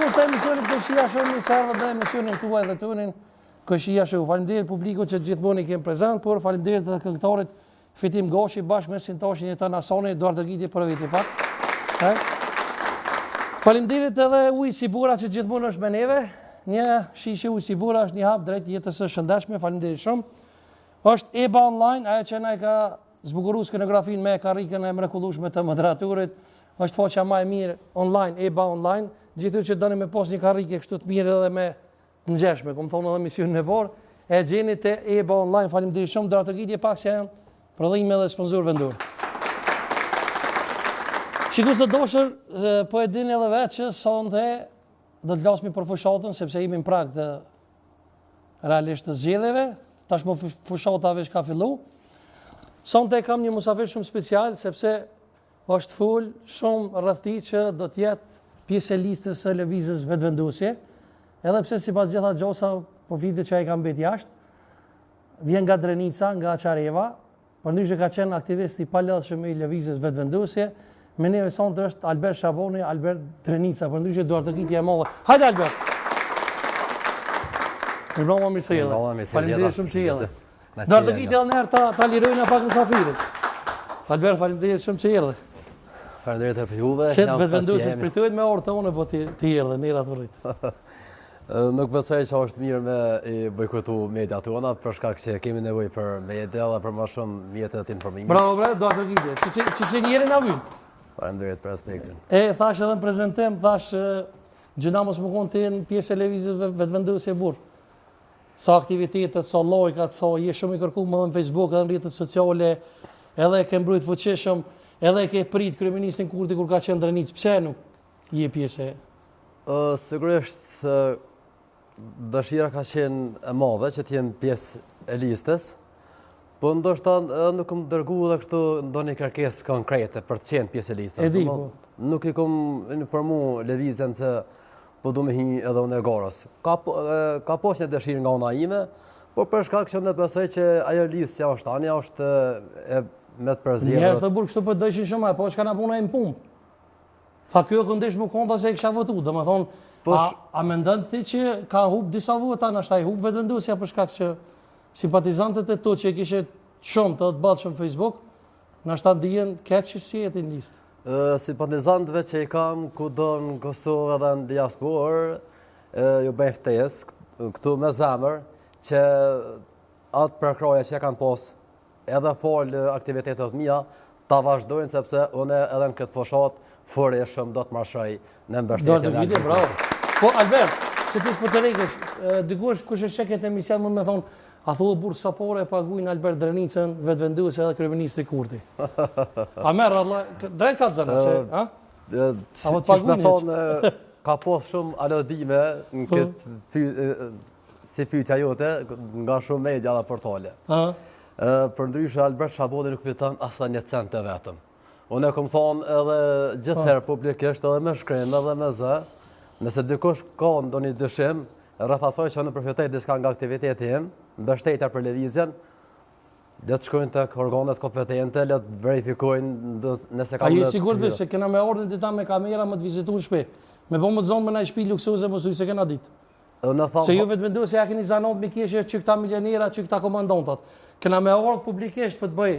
Shikues të emisionit Këshia Show, mirë se erdhët në emisionin tuaj dhe tonin Këshia Show. Faleminderit publikut që gjithmonë i kem prezant, por faleminderit edhe këngëtarit Fitim Goshi bashkë me sintashin e Tan Hasani, Eduard Dërgiti për viti pak. Faleminderit edhe Ujë Sibura që gjithmonë është me neve. Një shishe Ujë Sibura është një hap drejt jetës së shëndetshme. Faleminderit shumë. Është EBA Online, ajo që na e ka zbukuruar skenografin me karrikën e mrekullueshme të moderatorit. Është faqja më e mirë online, EBA Online. Gjithë që doni me pas një karrike kështu të mirë edhe me ngjeshme, comme thonë edhe misionin e parë, e gjeni te EBA Online. Faleminderit shumë, Eduard Dërgiti pak se janë prodhime dhe sponsor vendor. Shikues të dashur, po e dini edhe vetë që sonte do të flasim për fushatën sepse jemi në prag të realisht të zgjedhjeve, tashmë fushata veç ka fillu. Sonte kam një musafir shumë special sepse është ful shumë rreth tij që do të jetë pjesë e listës së lëvizjes vetëvendosje, edhe pse sipas gjitha gjosa po vite që ai ka mbet jashtë, vjen nga Drenica, nga Çareva, përndryshe ka qenë aktivist i palodhshëm i lëvizjes vetëvendosje. Me neve sonte është Albert Shaboni, Albert Drenica, përndryshe Eduard Dërgiti e madhe. Hajde Albert. Mirë se jelle. Faleminderit shumë që jelle. Eduard Dërgiti edhe një herë ta lirojnë pak musafirit. Albert, faleminderit shumë që jelle. Faleminderit edhe juve. Se vetëvendosjes pritohet me orë tonë, po ti erdhe në erat vërrit. Nuk besoj që është mirë me i bojkotu media tona, për shkak që kemi nevojë për media dhe për më shumë mjetet të informimit. Bravo, Eduard Dërgiti, që si njëri na vyn. Faleminderit për respektin. Thash edhe në prezentim, thash gjëna mos më konë të jenë pjesë e lëvizjes vetëvendosje burr. Sa aktivitetet, sa lajkat, sa je shumë i kërkuar edhe në Facebook, edhe në rrjetet sociale, edhe ke mbrojt fuqishëm, edhe ke prit kryeministin Kurti kur ka qenë në Drenicë. Pse nuk je pjesë? Sigurisht dëshira ka qenë e madhe që të jem pjesë e listës, po ndoshta nuk kam dërguar edhe kështu ndonjë kërkesë konkrete për të qenë pjesë e listës. E di, po. Nuk i kam informuar lëvizjen se po du me hinj edhe unë e garës. Ka pas një dëshirë nga ana ime, por për shkak që unë besoj që ajo listë që është tani është me të përzgjedhur. Njerëz të burg kështu po dëshin shumë, po çka na puna e punë. Tha kjo këndesh më konta se e kisha votu, domethënë a mendon ti që ka hub disa vota, nashta i hub vetëvendosja për shkak që simpatizantët e tu që e kishe shumë të batshëm në Facebook, nashta dijen keq që si jeti në listë. Simpatizantëve që i kam kudo në Kosovë edhe në diasporë, ju bëjnë ftesë këtu me zemër që atë përkraje që kanë pas edhe folë aktivitetet mia ta vazhdojnë sepse unë edhe në këtë fushat foreshëm do të marshoj në mbështetjen e Albert. Bravo. Po Albert, se ti s'po të rregush, dikush kush e sheh këtë emision mund më thonë, a thua burr sapore e paguajnë Albert Drenicën vetëvendosje edhe kryeministri Kurti. A merr Allah, drejt ka zënë se, ha? Çish më thonë, ka pas shumë alodime në këtë si pyetja jote nga shumë media dhe portale. Përndryshe Albert Shaboni nuk fiton asnjë cent të vetëm. Unë e kam thonë edhe gjithherë publikisht edhe me shkrim edhe me zë, nëse dikush ka ndonjë dyshim rreth asaj që unë përfitoj diçka nga aktiviteti im, mbështetja për lëvizjen, le të shkojnë tek organet kompetente, le të verifikojnë nëse ka. A je sigurt se kena me ordin të ta me kamera më të vizituar shtëpi? Me po më të zonë me na shtëpi luksoze mos u se kena ditë. Se ju vetëvendosja ja keni zanot me kishë që këta milionera, që këta komandantat. Kena me ordin publikisht për të bëj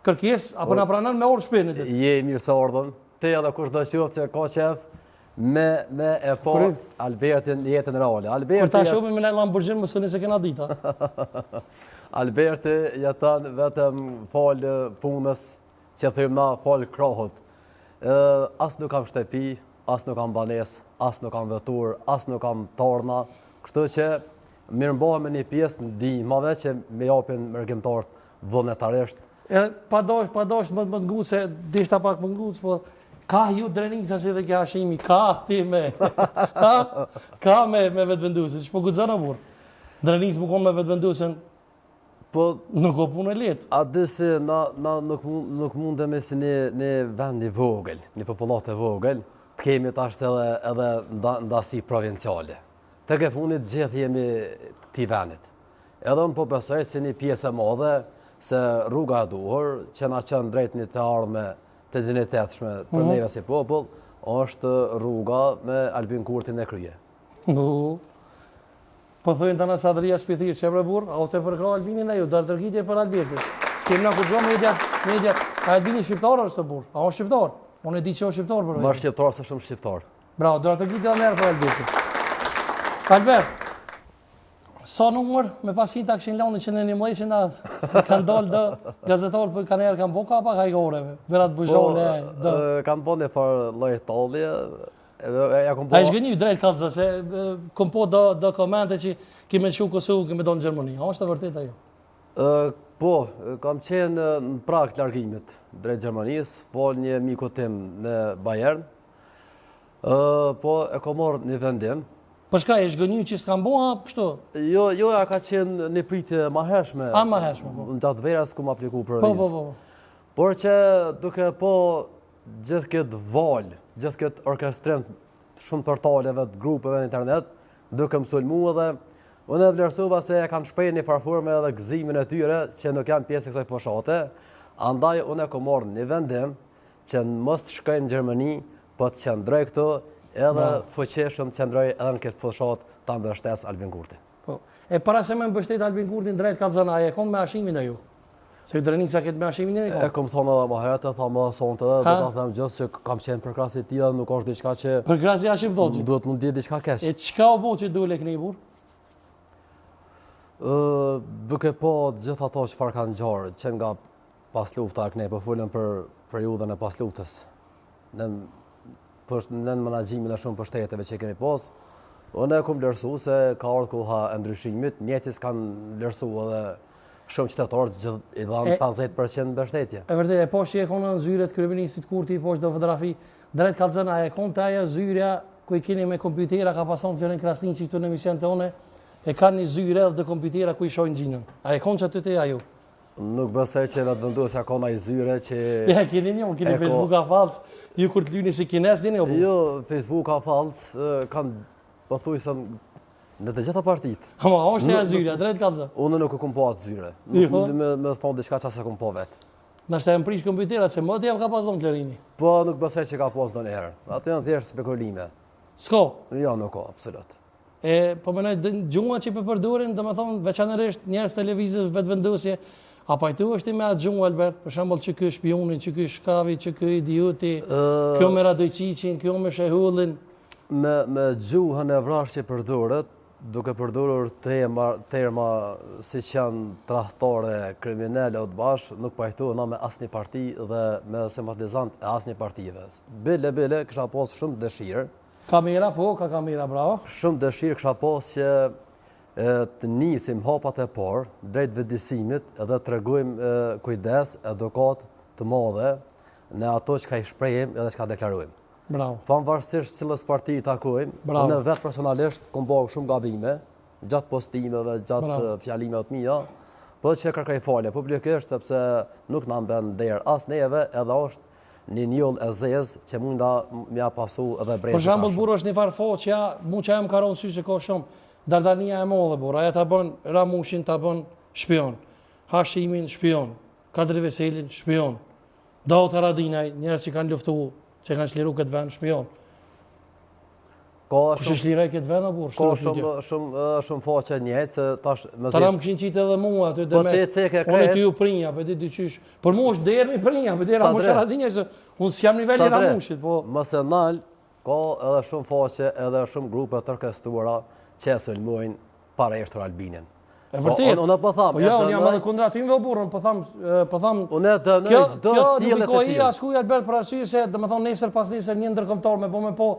kërkesë apo na pranon me orë shtëpinë ditë. Je mirë se ordon. Ti edhe kushdo qoftë që ka qef me e po Albertin jetën reale. Kur ta shohim me në Lamborghini mos se kena dita. Alberti jeton vetëm fal punës, që thëmë na fal krohut. As nuk kam shtëpi, as nuk kam banesë, as nuk kam vetur, as nuk kam torna. Kështu që mirëmbahem me një pjesë ndihmave që më japin mërgjimtarët vullnetarisht. Pa dosh më të ngu se dishta pak më ngu, po ka ju Drenica si dhe kja shimi, ka ti me ka me vetëvendosjen, që po guxon a burr. Drenica më konë me vetëvendosjen, po nuk o punë e letë. A disi na nuk mundemi si një vend i vogël, një popullat e vogël, të kemi tash edhe ndasi provinciale. Tek e fundit gjithë jemi këtij vendit. Edhe unë po besoj si një pjesë e madhe se rruga e duhur që na çon drejt një të ardhme të dinjitetshme për neve si popull, është rruga me Albin Kurtin e krye. Po thujnë të në Sadria Spitir, që bre burë, a o të përkra Albinin e ju, dërë tërgjitje për Albertin. S'kem nga kur gjo mediat, a Albini shqiptar është të burë, a o shqiptar? Unë e di që o shqiptar për Ma shqiptar se shumë shqiptar. Bravo, dërë tërgjitje dhe merë për Albertin. Albert, sa numër me pasin të akshin launi që në një mëjë që na kanë dollë dhe gazetarë për kanë erë kanë bo ka pa kajgoreve, berat bujone. Kanë bo në farë lojë talje. A ishtë gënjë drejt kalëza, se kom po do komente që kime në shu Kosovë, kime do në Gjermani. A është të vërtet ajo? Po, kam qenë në prak largimit drejt Gjermanisë, po një miku tim në Bayern, po e kom marrë një vendim. Për shka, ishtë gënjë që s'kam bo, a pështu? Jo, ja ka qenë një pritje ma hershme. A ma hershme, po. Në gjatë verës ku më apliku për vizë. Po. Por që duke po gjithë këtë valë, gjithë këtë orkestrim shumë portaleve të grupeve në internet, duke më sulmu edhe unë e vlerësova se e kanë shprej një farforme edhe gëzimin e tyre që nuk janë pjesë e kësoj foshate, andaj unë e kom marrë një vendim që në mos të shkoj në Gjermani, po të qëndroj këtu edhe fuqeshëm të qëndroj edhe në këtë foshat të mbështes Albin Kurti. E para se me mbështet Albin Kurtin drejt kalzana, e konë me ashimin e ju? Se ju drenica këtë me ashimin e një konë? E kom thonë edhe ma herët, thamë edhe sonte edhe, do të them gjithë që kam qenë për krasi tila, nuk është diçka që... Për krasi ashim thotë që? Duhet mund djetë diçka keq. E qka o bo që dule këni bur? Duke po gjithë ato që farë kanë gjarë, që nga pas lufta këne, po fullën për periudën e pas luftës. Në menagjimin e shumë pështeteve që kemi pos, unë e kom lërsu se ka ardhë koha e ndryshimit, njetis kanë lërsu edhe shumë qytetarë i dhanë 50% mbështetje. E vërtet, e poshtë që e konë në zyret kryeministit Kurti, poshtë do fotografi, drejt kalzëna, e konë të aja zyrja, ku i keni me kompjutera, ka pason të jënë Krasnin që këtu në emision të one, e kanë një zyre dhe kompjutera ku i shojnë gjinën. A e konë që aty të ju? Nuk besoj që vetë vendosja ka në i zyre që... Ja, keni një, keni Facebook a falës, ju kur të lyni si kines dini o bu? Jo, Facebook a falës, kanë pëthuj se në të gjitha partit. Ama, është e zyre, drejt kalza? Unë nuk e kom po atë zyre. Me thonë diçka që se kom po vetë. Nështë e më prish kompjuterat, se më të javë ka pas donë të lërini? Po, nuk besoj që ka pas donë herë. Atë janë thjeshtë spekulime. S'ko? Jo, nuk ka, absolut. Po mënoj, gjunga që i përpërdurin, dhe me thonë, veçanërisht njerës televizës vetë vendosje, a pajtu është i me atë gjungë, Albert, për shembull që kë shpionin, që kë shkavi, që kë idioti, kjo me Radojqiqin, kjo me Shehullin. Me gjuhën e vrash që përdurët, duke përdurur terma si që janë trahtore, kriminelle o të bashkë, nuk pajtu na me asni parti dhe me simpatizant e asni partive. Bile, kësha pos shumë dëshirë. Kamera, po, ka kamera, bravo. Shumë dëshirë kësha pos që të nisim hapat e parë, drejt vëdisimit, edhe të regujmë kujdes, edukat të madhe në ato që ka i shprejim edhe që ka deklarujmë. Bravo. Pavarësisht cilës parti i takojmë, unë vetë personalisht kom bërë shumë gabime, gjatë postimeve, gjatë fjalimeve të mija, po që kërkaj falje publikisht, sepse nuk në mben derë as neve, edhe është një njoll e zezë që munda mja pasu edhe brejtë. Për shambull, burë është një farë foqja, mu që e më karonë sy që ka shumë, Dardania e modhe, burë, aja të bën Ramushin, të bën shpion, Hashimin, shpion, Kadri Veselin, shpion, Daut Haradinaj, njerës që kanë luftu, që kanë shliru këtë vend, shpion. Kështë shliraj këtë vend, burë? Ka shumë faqe njëjtë, se tash... Ta ramë këshin qitë edhe mua, aty dhe me... Unë të ju prinja, për ti qysh... Për mu është derë mi prinja, për ti Ramush Haradinaj, se unë s'jam nivelli Ramushit, po... Mëse nalë, ka edhe shumë faqe, edhe shumë grupe të orkestruara që e sulmojnë para eshtër Albinin. E vërtet. Unë po tham. Ja, unë jam edhe kundra ty me burrën, po tham. Unë dënoj çdo sjellje të tij. Kjo askuj Albert për arsye se domethënë nesër pas nesër një ndërkombëtar me po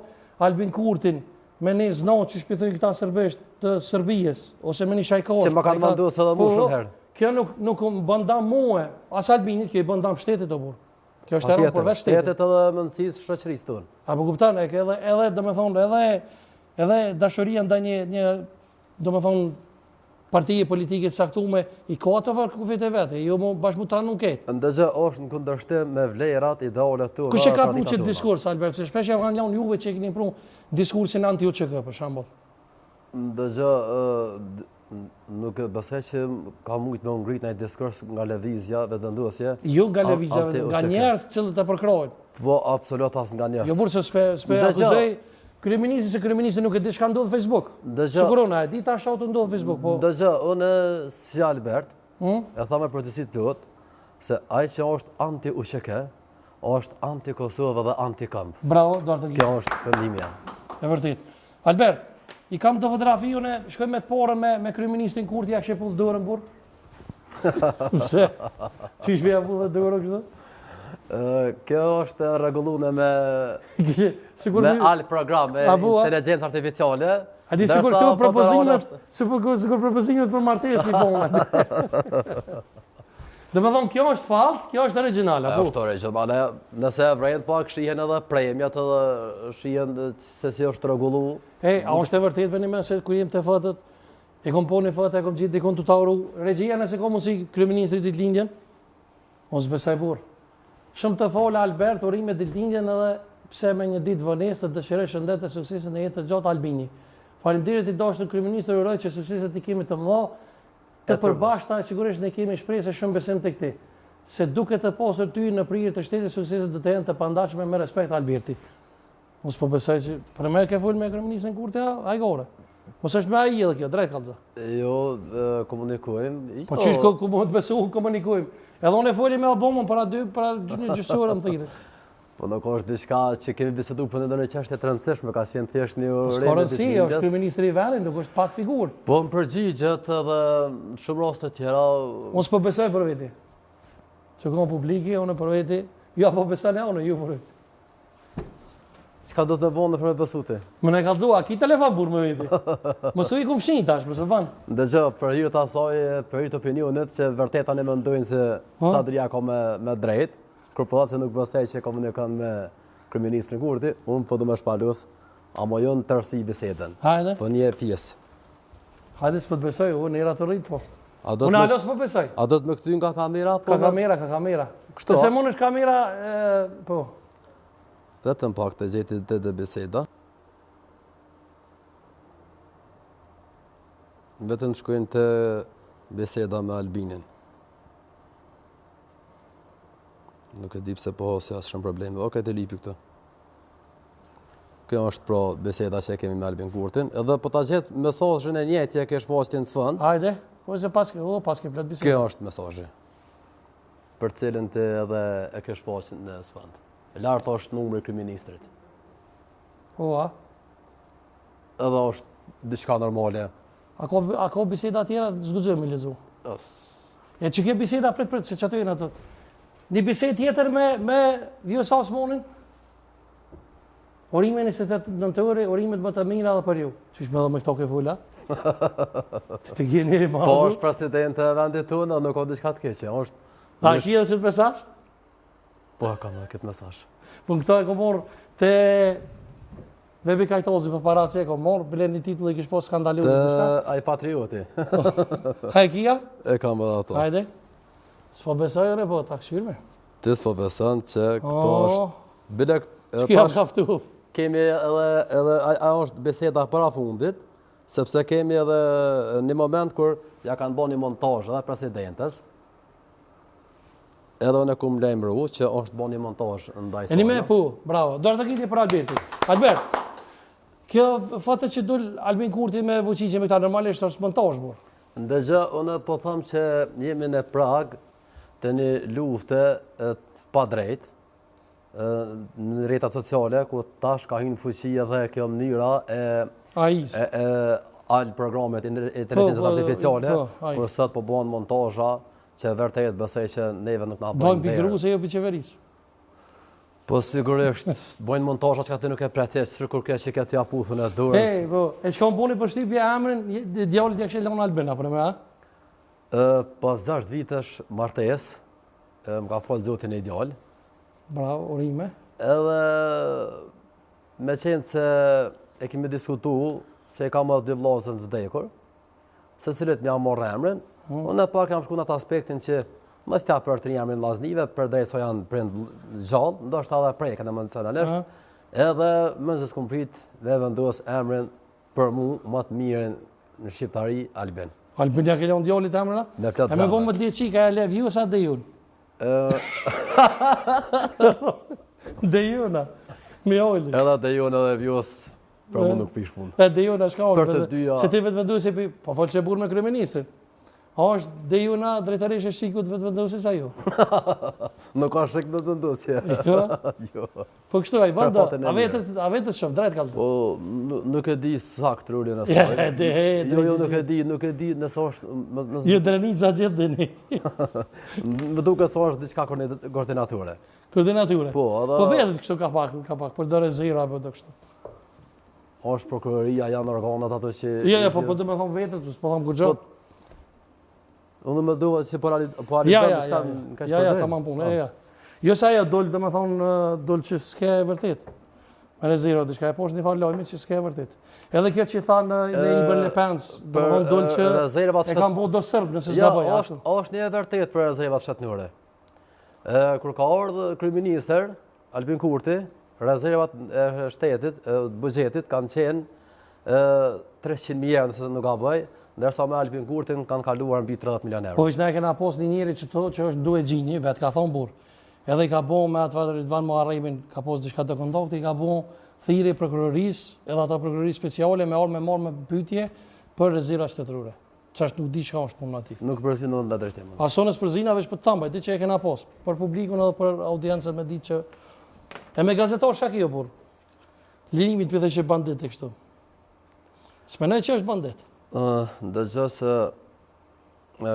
Albin Kurtin me një znot që shpjethoi këta serbisht të Serbisë ose me një shajkosh. Që më kanë vendosur edhe më shumë herë. Kjo nuk bën dam mua, as Albinit, kjo i bën dam shtetit o burr. Kjo është edhe për vetë shtetit edhe mendësisë shoqërisë tonë. Apo kupton, edhe domethënë edhe dashuria ndaj një domethënë partije politike të saktume i ka të kufit e vete, jo mu bashkë mu tranu ketë. Ndëgjë është në kundërshtim me vlerat, idealet të... Kushe ka pru qëtë diskurs, Albert, se shpesh e kanë lanë juve që e këni pru diskursin anti-UÇK, për shambull? Ndëgjë, Nuk besoj që ka mujtë me ngrit në diskurs nga lëvizja vetëndosje. Jo nga lëvizja, nga njerëz cilët e përkrojnë. Po, absolut as nga njerëz. Jo burë se s'pe akuzoj kryeministi se kryeministi nuk e di çka ndodh në Facebook. Sigurona e di tash auto ndodh në Facebook, po. Unë si Albert, e tha me protestit plot, se ai që është anti-UÇK, është anti-Kosovë dhe anti-Kamp. Bravo, Duarte Gjia. Kjo është vendimi jam. E vërtet. Albert, i kam të fotografi unë, shkoj me të porën me kryeministin Kurti, ja kështë e pullë dorën burë? Pse? Që ishme ja pullë dorën kështë? Kjo është rregullune me alë program, me inteligencë artificiale. A di sigur këto propozimet për martesi i bonë. Dhe me thonë, kjo është falsë, kjo është originale. Është originale. Nëse vrejnë pak, shihen edhe premiat edhe shihen se si është rregullu. A është e vërtet për një me se kur jem të fëtët, e kom po një fëtë, e kom gjithë dikon të tauru, regjia nëse kom si kryeministri ditëlindjen, unë s'besaj burë. Shumë të fola Albert, urime ditëlindjen edhe pse me një ditë vënes të dëshiroj shëndet e suksesit në jetë të gjatë Albini. Faleminderit i dashur kryeministër, uroj që sukseset i kemi të mëdha. Të përbashkëta, sigurisht ne kemi shpresë shumë besim tek ti. Se duke të pasur ty në prirje të shtetit, sukseset do të jenë të pandashme me respekt Alberti. Mos po besoj që për më ke fol me kryeministin Kurti, ai gore. Mos është me ai edhe kjo, drejt kallza. Jo, komunikojmë. Po çish ku mund të besu komunikojmë. Edhe unë foli me Obamën para një gjysore më thirrë. Po nuk është diçka që kemi biseduar për ndonjë çështje të rëndësishme, ka qenë thjesht një orë. Ska rëndësi, është kryeministri i vendit, nuk është pak figurë. Po më përgjigjet edhe shumë raste të tjera. Unë s'po besoj për veti. Që këto publiki, unë për veti, jo po besoj unë, ju për veti. Çka do të bënë për me besu ti? Më ne kallzua, ki telefon burr më veti. Mos u i kum fshin tash, më së van. Dëgjoj, për hir të asaj, për hir të opinionit që vërtet tani mendojnë se Sadria ka me drejt. Korporacija nuk besoj që komunikon me kryeministrin Kurti, unë po do më shpalos, ama jo në tërësi bisedën. Hajde. Po një pjesë. Hajde s'po të besoj, unë era të rrit po. Unë alos po besoj. A do të më kthy nga kamera po? Ka kamera. Kështu. Se mund është kamera po. Vetëm pak të gjeti të biseda. Vetëm shkojnë të biseda me Albinin. Nuk e di pse po se asë shumë probleme. Okej, të lipi këtë. Kjo është pra biseda që kemi me Albin Kurtin. Edhe po ta gjetë mesazhin e njëjtë që ke shfaqtin në fund. Hajde, po se pas ke plot biseda. Kjo është mesazhi. Për cilën të edhe e ke shfaqtin në fund. Lart është numri i kryeministrit. Po a? Edhe është diçka normale. A ka biseda tjera zguxojmë me lezu. E që ke biseda prit se çato janë ato. Një bisedë tjetër me Vjosa Osmanin. Orime 28 ore, orimet më të mira edhe për ju. Çish më me këto ke fola? Të gjeni e madh. Po është president e vendit tonë, nuk ka diçka të keqe. Është. A ki edhe mesazh? Po kam këtë mesazh. Po këto e kam marrë te Vebi Kajtozi për parat se e kam marrë, blen një titull i kish po skandaloz diçka. Ai patrioti. Haj kia? E kam edhe ato. Hajde. S'po besoj ore po ta kshyrme. Ti s'po beson që këto është bile ç'kia kaftu. Kemi edhe ajo është biseda para fundit, sepse kemi edhe një moment kur ja kanë bën një montazh edhe presidentes. Edhe unë kum lajmëru që është bën një montazh ndaj saj. Enime po, bravo. Do të kiti për Albertin. Albert. Kjo fatë që dul Albin Kurti me voçiçe me këta normalisht është montazh burr. Ndëgjë, unë po them që jemi në prag të një lufte pa drejt në rrjetet sociale, ku tash ka hyrë në fuqi edhe kjo mënyra e al programet inteligjencës artificiale, por sot po bëhen montazha që vërtet besoj që neve nuk na bëjnë. Dojnë pikëru se jo për qeverisë. Po sigurisht, bëjnë montazha që ti nuk e pretes, sikur kjo që ke ti aputhun e dorës. Po, e çka buni për shtypje emrin djalit ja kishte lënë Albin apo më? Pas 6 vitesh martesë, më ka folë zotin e ideal. Bravo, urime. Edhe me qenë se e kemi diskutu se e ka më 2 vllazën të vdekur, se cilët më morë emrin, unë pak kam shku në atë aspektin që mos t'ja për të një emrin vllaznive, përderisa janë prind gjallë, ndoshta edhe prekën emocionalisht, edhe më se s'kum prit me vendos emrin për mu më të mirën në shqiptari Albin. Albin ja ke lënë djalit emrën? Me plot zemër. E më bën më të liçi ka lev ju sa de jun. De juna. Me ojli. Edhe de jun edhe vjus për më nuk pish fund. E de juna s'ka Për të dyja. Se ti vetëvenduesi po fol çe burr me kryeministrin. A është de juna drejtërisht e shikut vetëvenduesi sa ju? Nuk ka shik vetëvenduesi. Jo. Po kështu ai vend. A vetë shoh drejt kallë. Po nuk e di sakt rolin e saj. Jo, nuk e di nëse është Jo drenica gjithë dini. Më duket se është diçka koordinature. Koordinature. Po vetë kështu ka pak për dorë zero apo do kështu. Është prokuroria, janë organet ato që Jo, po do të them vetë, s'po them kurrë. Unë më duha që po arriton diçka në kaq Ja, tamam punë. Ja. Jo sa ajo dol, domethënë dol që s'ke vërtet. Me zero diçka e poshtë një fal lajmi që s'ke vërtet. Edhe kjo që thanë në Ibn Le Pens, domethënë dol që e kanë bërë do serb nëse s'gaboj ashtu. Është një e vërtet për rezervat fshatnore. Kur ka ardhur kryeministri Albin Kurti, rezervat e shtetit, buxhetit kanë qenë 300.000 euro nëse nuk gaboj. Ndërsa me Albin Kurtin kanë kaluar mbi 30 milion euro. Po që ne kena pos një njeri që është duhe gjinji, vetë ka thonë burë. Edhe i ka bo me atë Ridvan Muharremin, ka pos diçka të kontakti, i ka bo thirrje prokurorisë, edhe ata prokurorisë speciale me orë me marrë me pyetje për rezerva shtetërore. Ç'është nuk di çka është puna aty. Nuk përzin në nda drejtim. Asonës përzina veç për të tambaj, ditë që e kena pos. Për publikun edhe për audiencët me ditë që... E me gazetar shka kjo burë. Linimit për dhe që bandit e kështu. S'menoj që është bandit. Ndëgjë se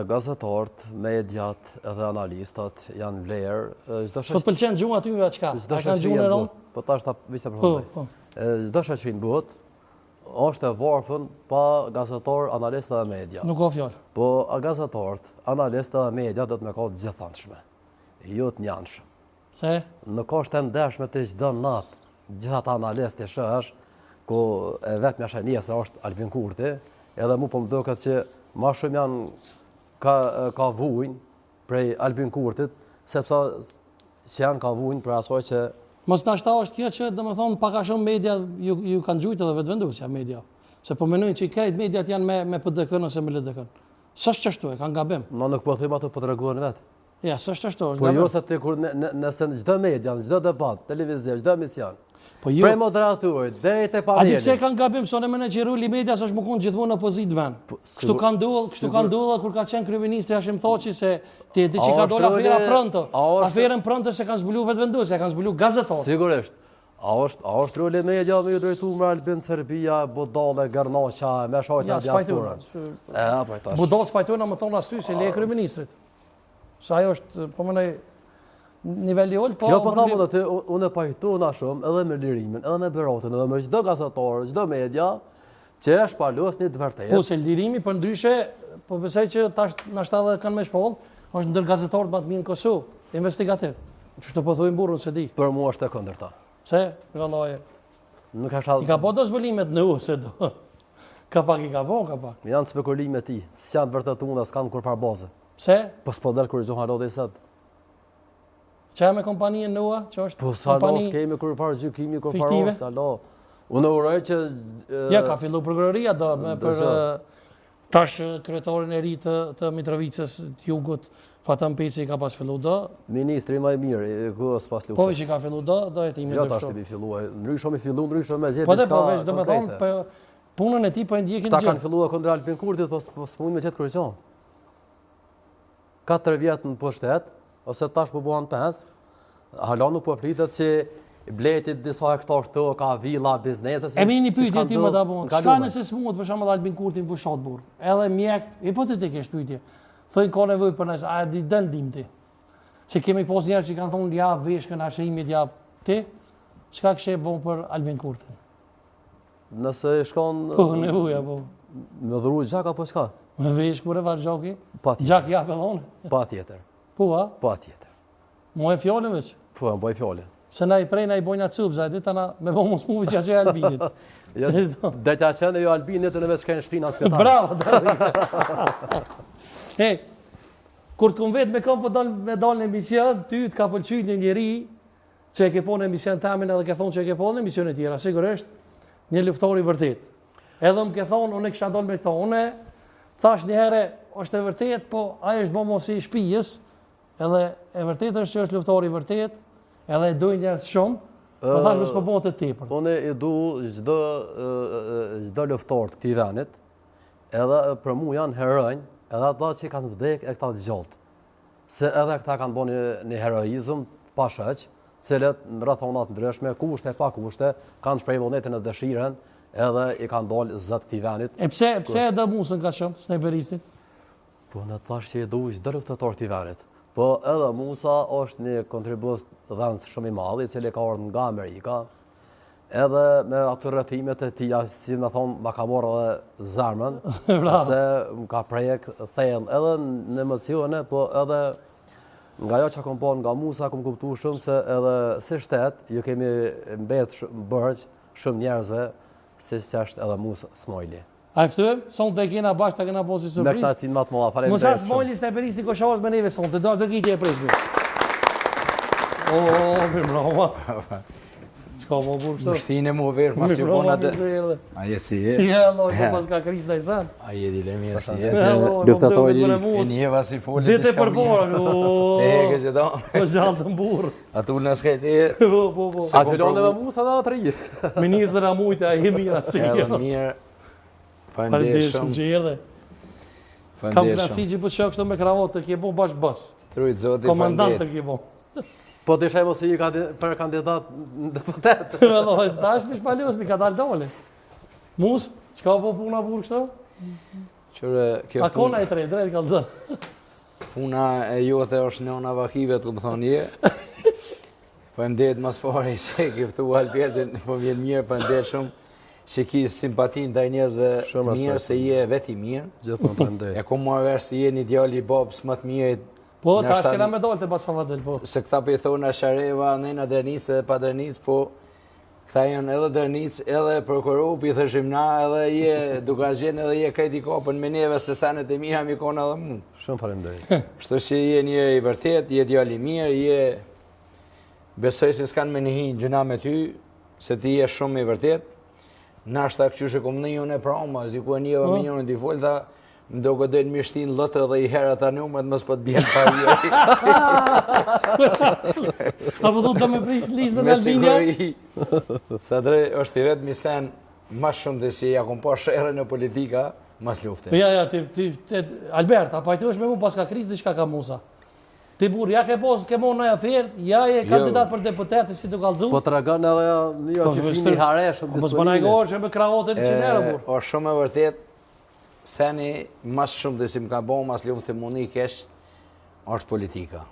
gazetarët, mediat edhe analistat janë vlerë. Ç'po të pëlqen gjuha aty nga çka? A kanë gjuhën e rëndë? Po tash ta vishta përfundoj. Çdo shoqëri në botë është e varfën pa gazetar, analist dhe media. Nuk ka fjalë. Po gazetarët, analist dhe media do të më kanë të gjithanshme. Jo të njanshëm. Se? Nuk është e ndeshme të çdo natë gjithata analistë shësh, ku e vetmja shënjestra është Albin Kurti. Edhe mu po më duket që ma shumë janë ka vujnë prej Albin Kurtit, sepse që janë ka vujnë për asoj që... Mos nashta është kjo që, dhe më thonë, paka shumë media ju kanë gjujtë edhe vetëvendusja media. Se po menojnë që i krejt mediat janë me PDK nëse me LDK. S'është qështu e, kanë gabim. Ma nuk po thim ato po të reguar në vetë. Ja, s'është qështu, është gabim. Po jo se të kur nëse në gjdo media, në gjdo debat, televizion, gjdo emision, prej moderatorit, deri te paneli. A di pse kanë gabim, sonë mendoj që roli i medias është më kon gjithmonë opozit vend. Kështu ka ndodhur kur ka qenë kryeministri Hashim Thaçi se ti e di që ka dolë afera pronto. Aferën pronto se kanë zbuluar vetëvendosje, kanë zbuluar gazetarë. Sigurisht. A është roli i medias me ju drejtuar me Albin Serbia, Budalla, Garnaqa, me shoqja diasporën. Po tash. Budalla spajtojnë më thonë as ty se le kryeministrit. Sa ajo është, po mendoj niveli olt, po... Jo, po thamë dhe unë e pajtona shumë edhe me lirimin, edhe me Berotën, edhe me gjdo gazetarë, gjdo media, që është palos një të vërtejet. Po, se lirimi për ndryshe, po besoj që tash nashta dhe kanë me shpoll, është ndër gazetarët më të mirë në Kosovë, investigativ. Që të po thujnë burrën se di. Për mua është e kundërta. Pse? Vallahi. Nuk është I ka po do zbulimet në se do. Ka pak. Janë spekulime ti, s'janë vërtetuna, s'kanë kur farë baze. Pse? Po s'po del kur i gjohë halodhe i sëtë. Që e me kompanijën në ua? Po s'halo s'kemi kur farë gjykimi, kur farë është, halo. Unë uroj që... Ja, ka fillu prokuroria do, për tash kryetarin e ri të Mitrovicës, të Jugut, Fatën Peci ka pas fillu do. Ministri më i mirë, ku s'pas luftës. Po që ka fillu do e ti imi do kështu. Jo, tash të bi fillu, nryshom i fillu, nryshom e zjetë po dhe po veç, dhe me thonë, punën e ti po e ndjekin gjithë. Ta kanë fillu e kondra Albin Kurtit, po s'punë me qëtë kërëqon. 4 vjetë në pushtet, ose tash po buan 5, hala nuk po flitet që bletit disa hektar të ka villa, biznese... E mi një pyetje ty më të abonë, qka nëse s'mund për shumë Albin Kurtin fushat burë, edhe mjek, hipotetikisht pyetje, thëjnë ka nevoj për nësë, a e di dëndim ti? Se kemi pos njerë që kanë thonë, ja, veshkën, ashrimit, ja, ti, qka kështë e bon për Albin Kurtin? Nëse shkon... Po, nevoja, po. Me dhuru gjak apo qka? Me veshkë, mure, varë gjaki? Gjak ja për dhone? Pa tjetër. Po, a? Pa tjetër. Mo e fjallën veç? Po, e mboj fjallën. Se na i prej, na i bojna cupë, zajtë, ta na me bo mos muvi që a që e Albinit. Dhe që a qenë e jo Albinit, e në veç kërën shtrinë atë sketarë. Bravo, Hej, kur të këmë vetë me kam për me dalë në emision, ty të ka pëlqyjt një njeri që e ke po në emision të amin edhe ke thonë që e ke po në emision e tjera, sigurisht, një luftari vërtet. edhe më ke thonë, unë e kisha dollë me këto, unë thash një herë, është e vërtet, po ajo është bëmo si shpijës, edhe e vërtet është që është luftari i vërtet, edhe e dojnë njerëz shumë, po thash mësë po bëhet të tepër. Unë e du çdo luftar të këtij venit, edhe për mu janë heronj, edhe ata që kanë vdek e këta të gjallët. Se edhe këta kanë bërë një heroizëm pa shëq, cilët në rrethona të ndryshme, kushte pa kushte, kanë shpreh vullnetin e dëshirën, edhe i kanë dalë zot këtij venit. E pse e do Musën ka shumë, snajperistit? Po në thash që e du çdo luftator të venit. Po edhe Musa është një kontribut dhënës shumë i madh, i cili ka ardhur nga Amerika. Edhe me ato rrethimet e tija, si më thonë, ma ka marrë edhe zarmën, sepse më ka prejek thellë edhe në emocione, po edhe nga ajo që kom po nga Musa, kom kuptu shumë se edhe si shtet, ju kemi mbet bërgj shumë njerëzve, si është edhe Musa Smojli. A i ftëm, sonë të kena bashkë të kena posi surprizë. Me këta ti matë mola, falem Musa Smojli, snajperisti Koshavës me neve sonë, të gitje e prejshme. Mirë bravo. Qka më burë kështë? Mështine mu verë, mas që bona të... A je si je? Ja, loj, po pas ka kris në i sanë. A je dile mirë si je? Luftatori liris. E njeva si folit të Dite për porë, Te heke që do. Po gjallë të mburë. A tu në skajt e... Po. A të lonë dhe Musa dhe të rijë. Ministrë Ramujtë, a je mira si Edhe kjo. mirë. Falenderoj shumë që erdhe. Kam knasi që po shok kështu me kravatë, të kje bo bashkë bas. Trujt zoti, Komandant të kje bo. Po të shajmo si i për kandidat në deputet. Vëlloj, s'dash mi shpalios, mi ka dalë dole. Mus, qka po puna burë kështu? Qërë, kjo A kona e tre, drejt ka lëzër. Puna e jote është nëna vakive të këmë thonë je. Po e mdetë mas pare i se kiftu Albertin, po vjen mirë, po e mdetë shumë që ki simpatin ndaj njerëzve të mirë, se je veti mirë. Gjithmonë po mdetë. E ku marrë vesh se je një djali i babës më të mirë. Po, ta është kena me dollë të Basavadel, po. Se këta për i thonë a Shareva, nëjna Dernic edhe pa Dernic, po këta janë edhe Dernic, edhe prokuroru, për i thëshim na, edhe je duka gjenë, edhe je krejti kopën me neve, se sanet e mija mi kona edhe mu. Shumë falenderoj. Shto që je një i vërtet, je djali mirë, je... Besoj se s'kan me një hinë gjëna me ty, se ti je shumë i vërtet. Nashta këqysh e kom në njën e prama, ziku e njëve me njën e di folta, më do këtë në mishtin lëtë dhe i herë ata numët mësë po të bjenë pari. Apo du të me prish listën e Albinja? Me siguri. Sa dre është i vetë misen mas shumë të si ja kom pa shere në politika, mas lufte. Ja, Albert, a pajtu është me mu pas ka krizë dhe shka ka Musa? Ti burë, ja ke posë, ke mon në afertë, ja je kandidat për deputetë, si të kalëzu? Po të regon edhe një që shmi hare shumë disponibile. Mos më najgorë që me kravotën 100 euro, burë. O shumë e vërtet, seni mas shumë të si më ka bo, mas lufte muni kesh, është politika.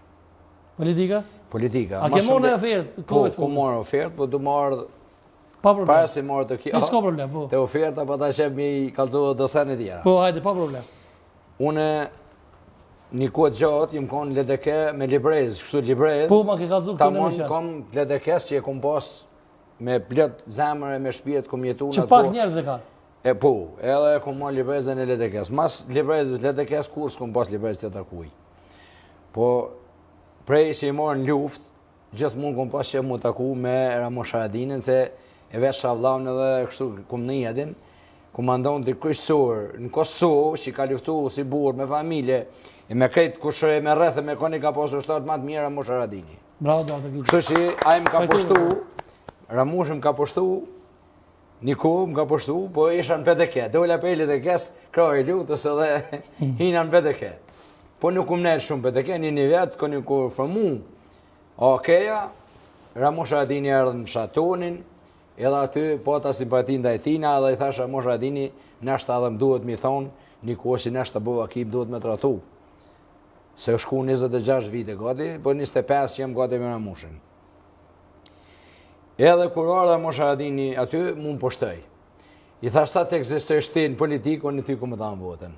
Politika? Politika. A ke mon në afertë? Po, ku morë ofertë, po du morë... Pa problem. Para si morë të kjo... S'ka problem, po. Të oferta, pa ta shep mi kalëzohet do sene tjera. Po, hajde, pa problem. Une... Një kohë gjatë, jëmë konë ledeke me librez, kështu librez. Po, ma ke kalëzu këtë në Ta misja. mon kom ledekes që e kom pas me plët zemër e me shpijet kom jetu në që pak njerëz e ka. E po, edhe e kom mon librezën e ledekes. Mas librezës, ledekes kur s'kom pas librez të takuj. Po, prej që i morën luft, gjithë mund kom pas që mu taku me Ramosh Haradinin, se e veç shavlavnë edhe kështu kom në jedin, komandon të kryqësor në Kosovë, që ka luftu si burë me familje, e me krejtë kushë e me rrethë me koni ka posu shtatë matë mirë Ramosh Haradini. Bravo, do të gjithë. Kështu që a i më ka poshtu, Ramosh më ka poshtu, Niko më ka poshtu, po isha në PDK. Dolla për e LDK-s, kroj lutës edhe hina në PDK. Po nuk më nejtë shumë PDK, një vetë, koni kur fërmu. Okeja, Ramosh Haradini erdhë në shatonin, edhe aty po ta simpatin dhe e tina, edhe i thash Ramosh Haradini, nashta edhe më duhet mi thonë, Niko që nashta bëva kim duhet me tratu. Se shku 26 vite gati, po 25 që jem gati me Ramoshin. Edhe kur ardha Ramosh Haradini aty, mu më poshtoj. I thash ta të egzistoj shtin politikë, unë ty ku më dhamë votën.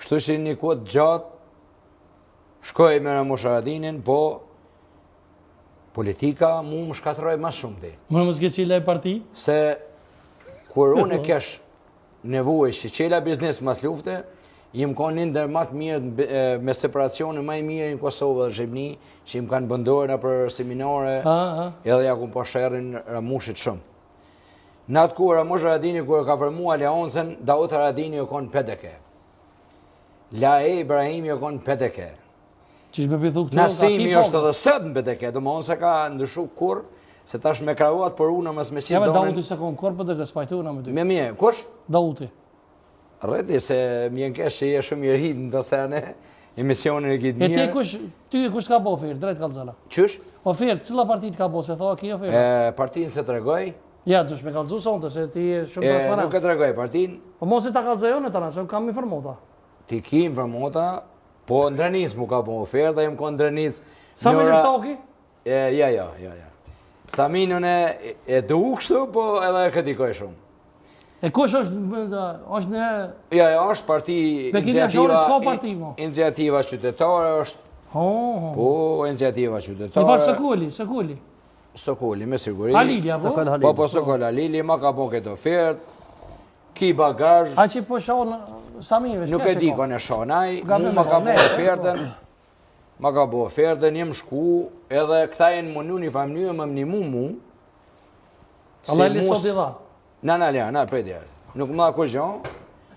Kështu që një kohë gjatë, shkoj me Ramosh Haradinin, po politika mu më shkatroj ma shumë ti. Më mësë ke qila e parti? Se kur unë e kesh nevoj që qela biznes mas lufte, jim konë një ndër matë mirë me separacione maj mirë në Kosovë dhe Shqipni, që jim kanë bëndorë në për seminare, edhe ja ku po shërin Ramushit shumë. Në atë kur Ramush Haradini kur ka formuar aleancën, Daud Haradini u kon PDK. Lae Ibrahimi u kon PDK. Çish me pithu këtu? Nasimi është edhe sot në PDK, domethënë se ka ndryshu kur, se tash me krahuat për unë mos me qenë zonën. Ja Dauti se kon kur PDK spajtuar me ty. Me mie, kush? Dauti. Rreti se mjen kesh që je shumë i ri ndosë ne emisionin e kitë mirë. E ti kush ka bë ofertë, drejt kallzala? Qysh? Ofertë, cilla parti ka bë, se thua ki ofertë? Partinë se tregoj. Ja, dush me kallzu sonte se ti je shumë transparent. Nuk e tregoj partinë. Po mos e ta kallzojon tani, se kam informota. Ti ki informota, po Ndrenis mu ka bë ofertë, jam kon Ndrenis. Sa më shtoki? Ja. Saminun e du kështu, po edhe e këtikoj shumë. E kush është në... Ja, është parti... Iniciativa qytetare është... Po, iniciativa qytetare... I farë Sokoli? Sokoli, me siguri. Halili, apo? Po, Sokol Halili, ma ka po këtë ofertë, ki bagaj... A që po shonë Samive, që nuk e di ka në shonaj, mu ma ka po ofertën, ma ka po ofertën, jem shku, edhe këta jenë mënu një familje më mnimu mu... Allah e lisot i dha. Na, pëjdja. Nuk më da kush gjon.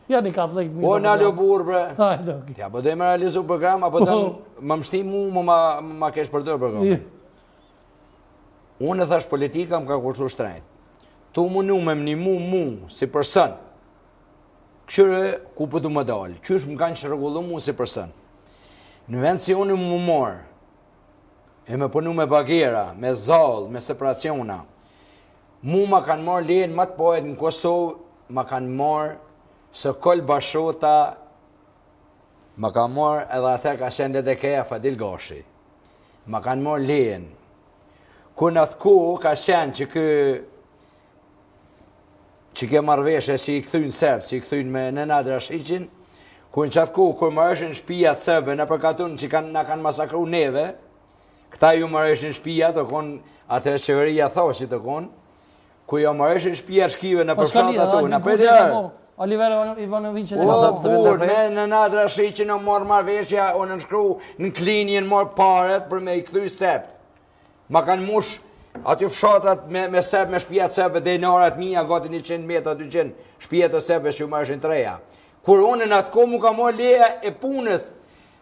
Ja, një kapë dhe këtë Po, në alë burë, bre. Hajde, Ja, po dhe me realizu program, apo dhe më mështi mu, ma kesh përdoj program. Unë e thash politika më ka kushtu shtrejt. Tu mënu me mnimu mu, si person, këshyre ku pëtu më dalë, qysh më kanë shërgullu mu si person. Në vend si unë më morë, e me punu me bagera, me zallë, me separaciona, mu ma kanë marrë lejen më të poet në Kosovë, ma kanë marrë Sokol Bashota, ma kanë marrë edhe atër ka shendet e keja Fadil Gashi. Ma kanë marrë lejen. Ku në atë ku ka shenë që ke marrveshe si i këthyn Serbë, si i këthyn me Nenad Rashiqin, ku në qatë ku, kur marrëshin shpijat Serbë, në përkatun që na kanë masakru neve, këta ju marrëshin shpijat, të konë atër qeveria thoshit të konë, ku jo marrëshin shpijat shkive në përshat atu, në përderë. Oliver Ivanovic në Nenad Rashiqin o marrë marrveshja, o në nshkru në klinjen marrë paret për me i këthy Serbë. Ma kanë mush aty fshatat me Serbë, me shpijat Serbë, denarat mija, gati 100 metra, 200 shpijat e Serbë që ju marrëshin të reja. Kur unë në atë kohë mu ka marrë leja e punës,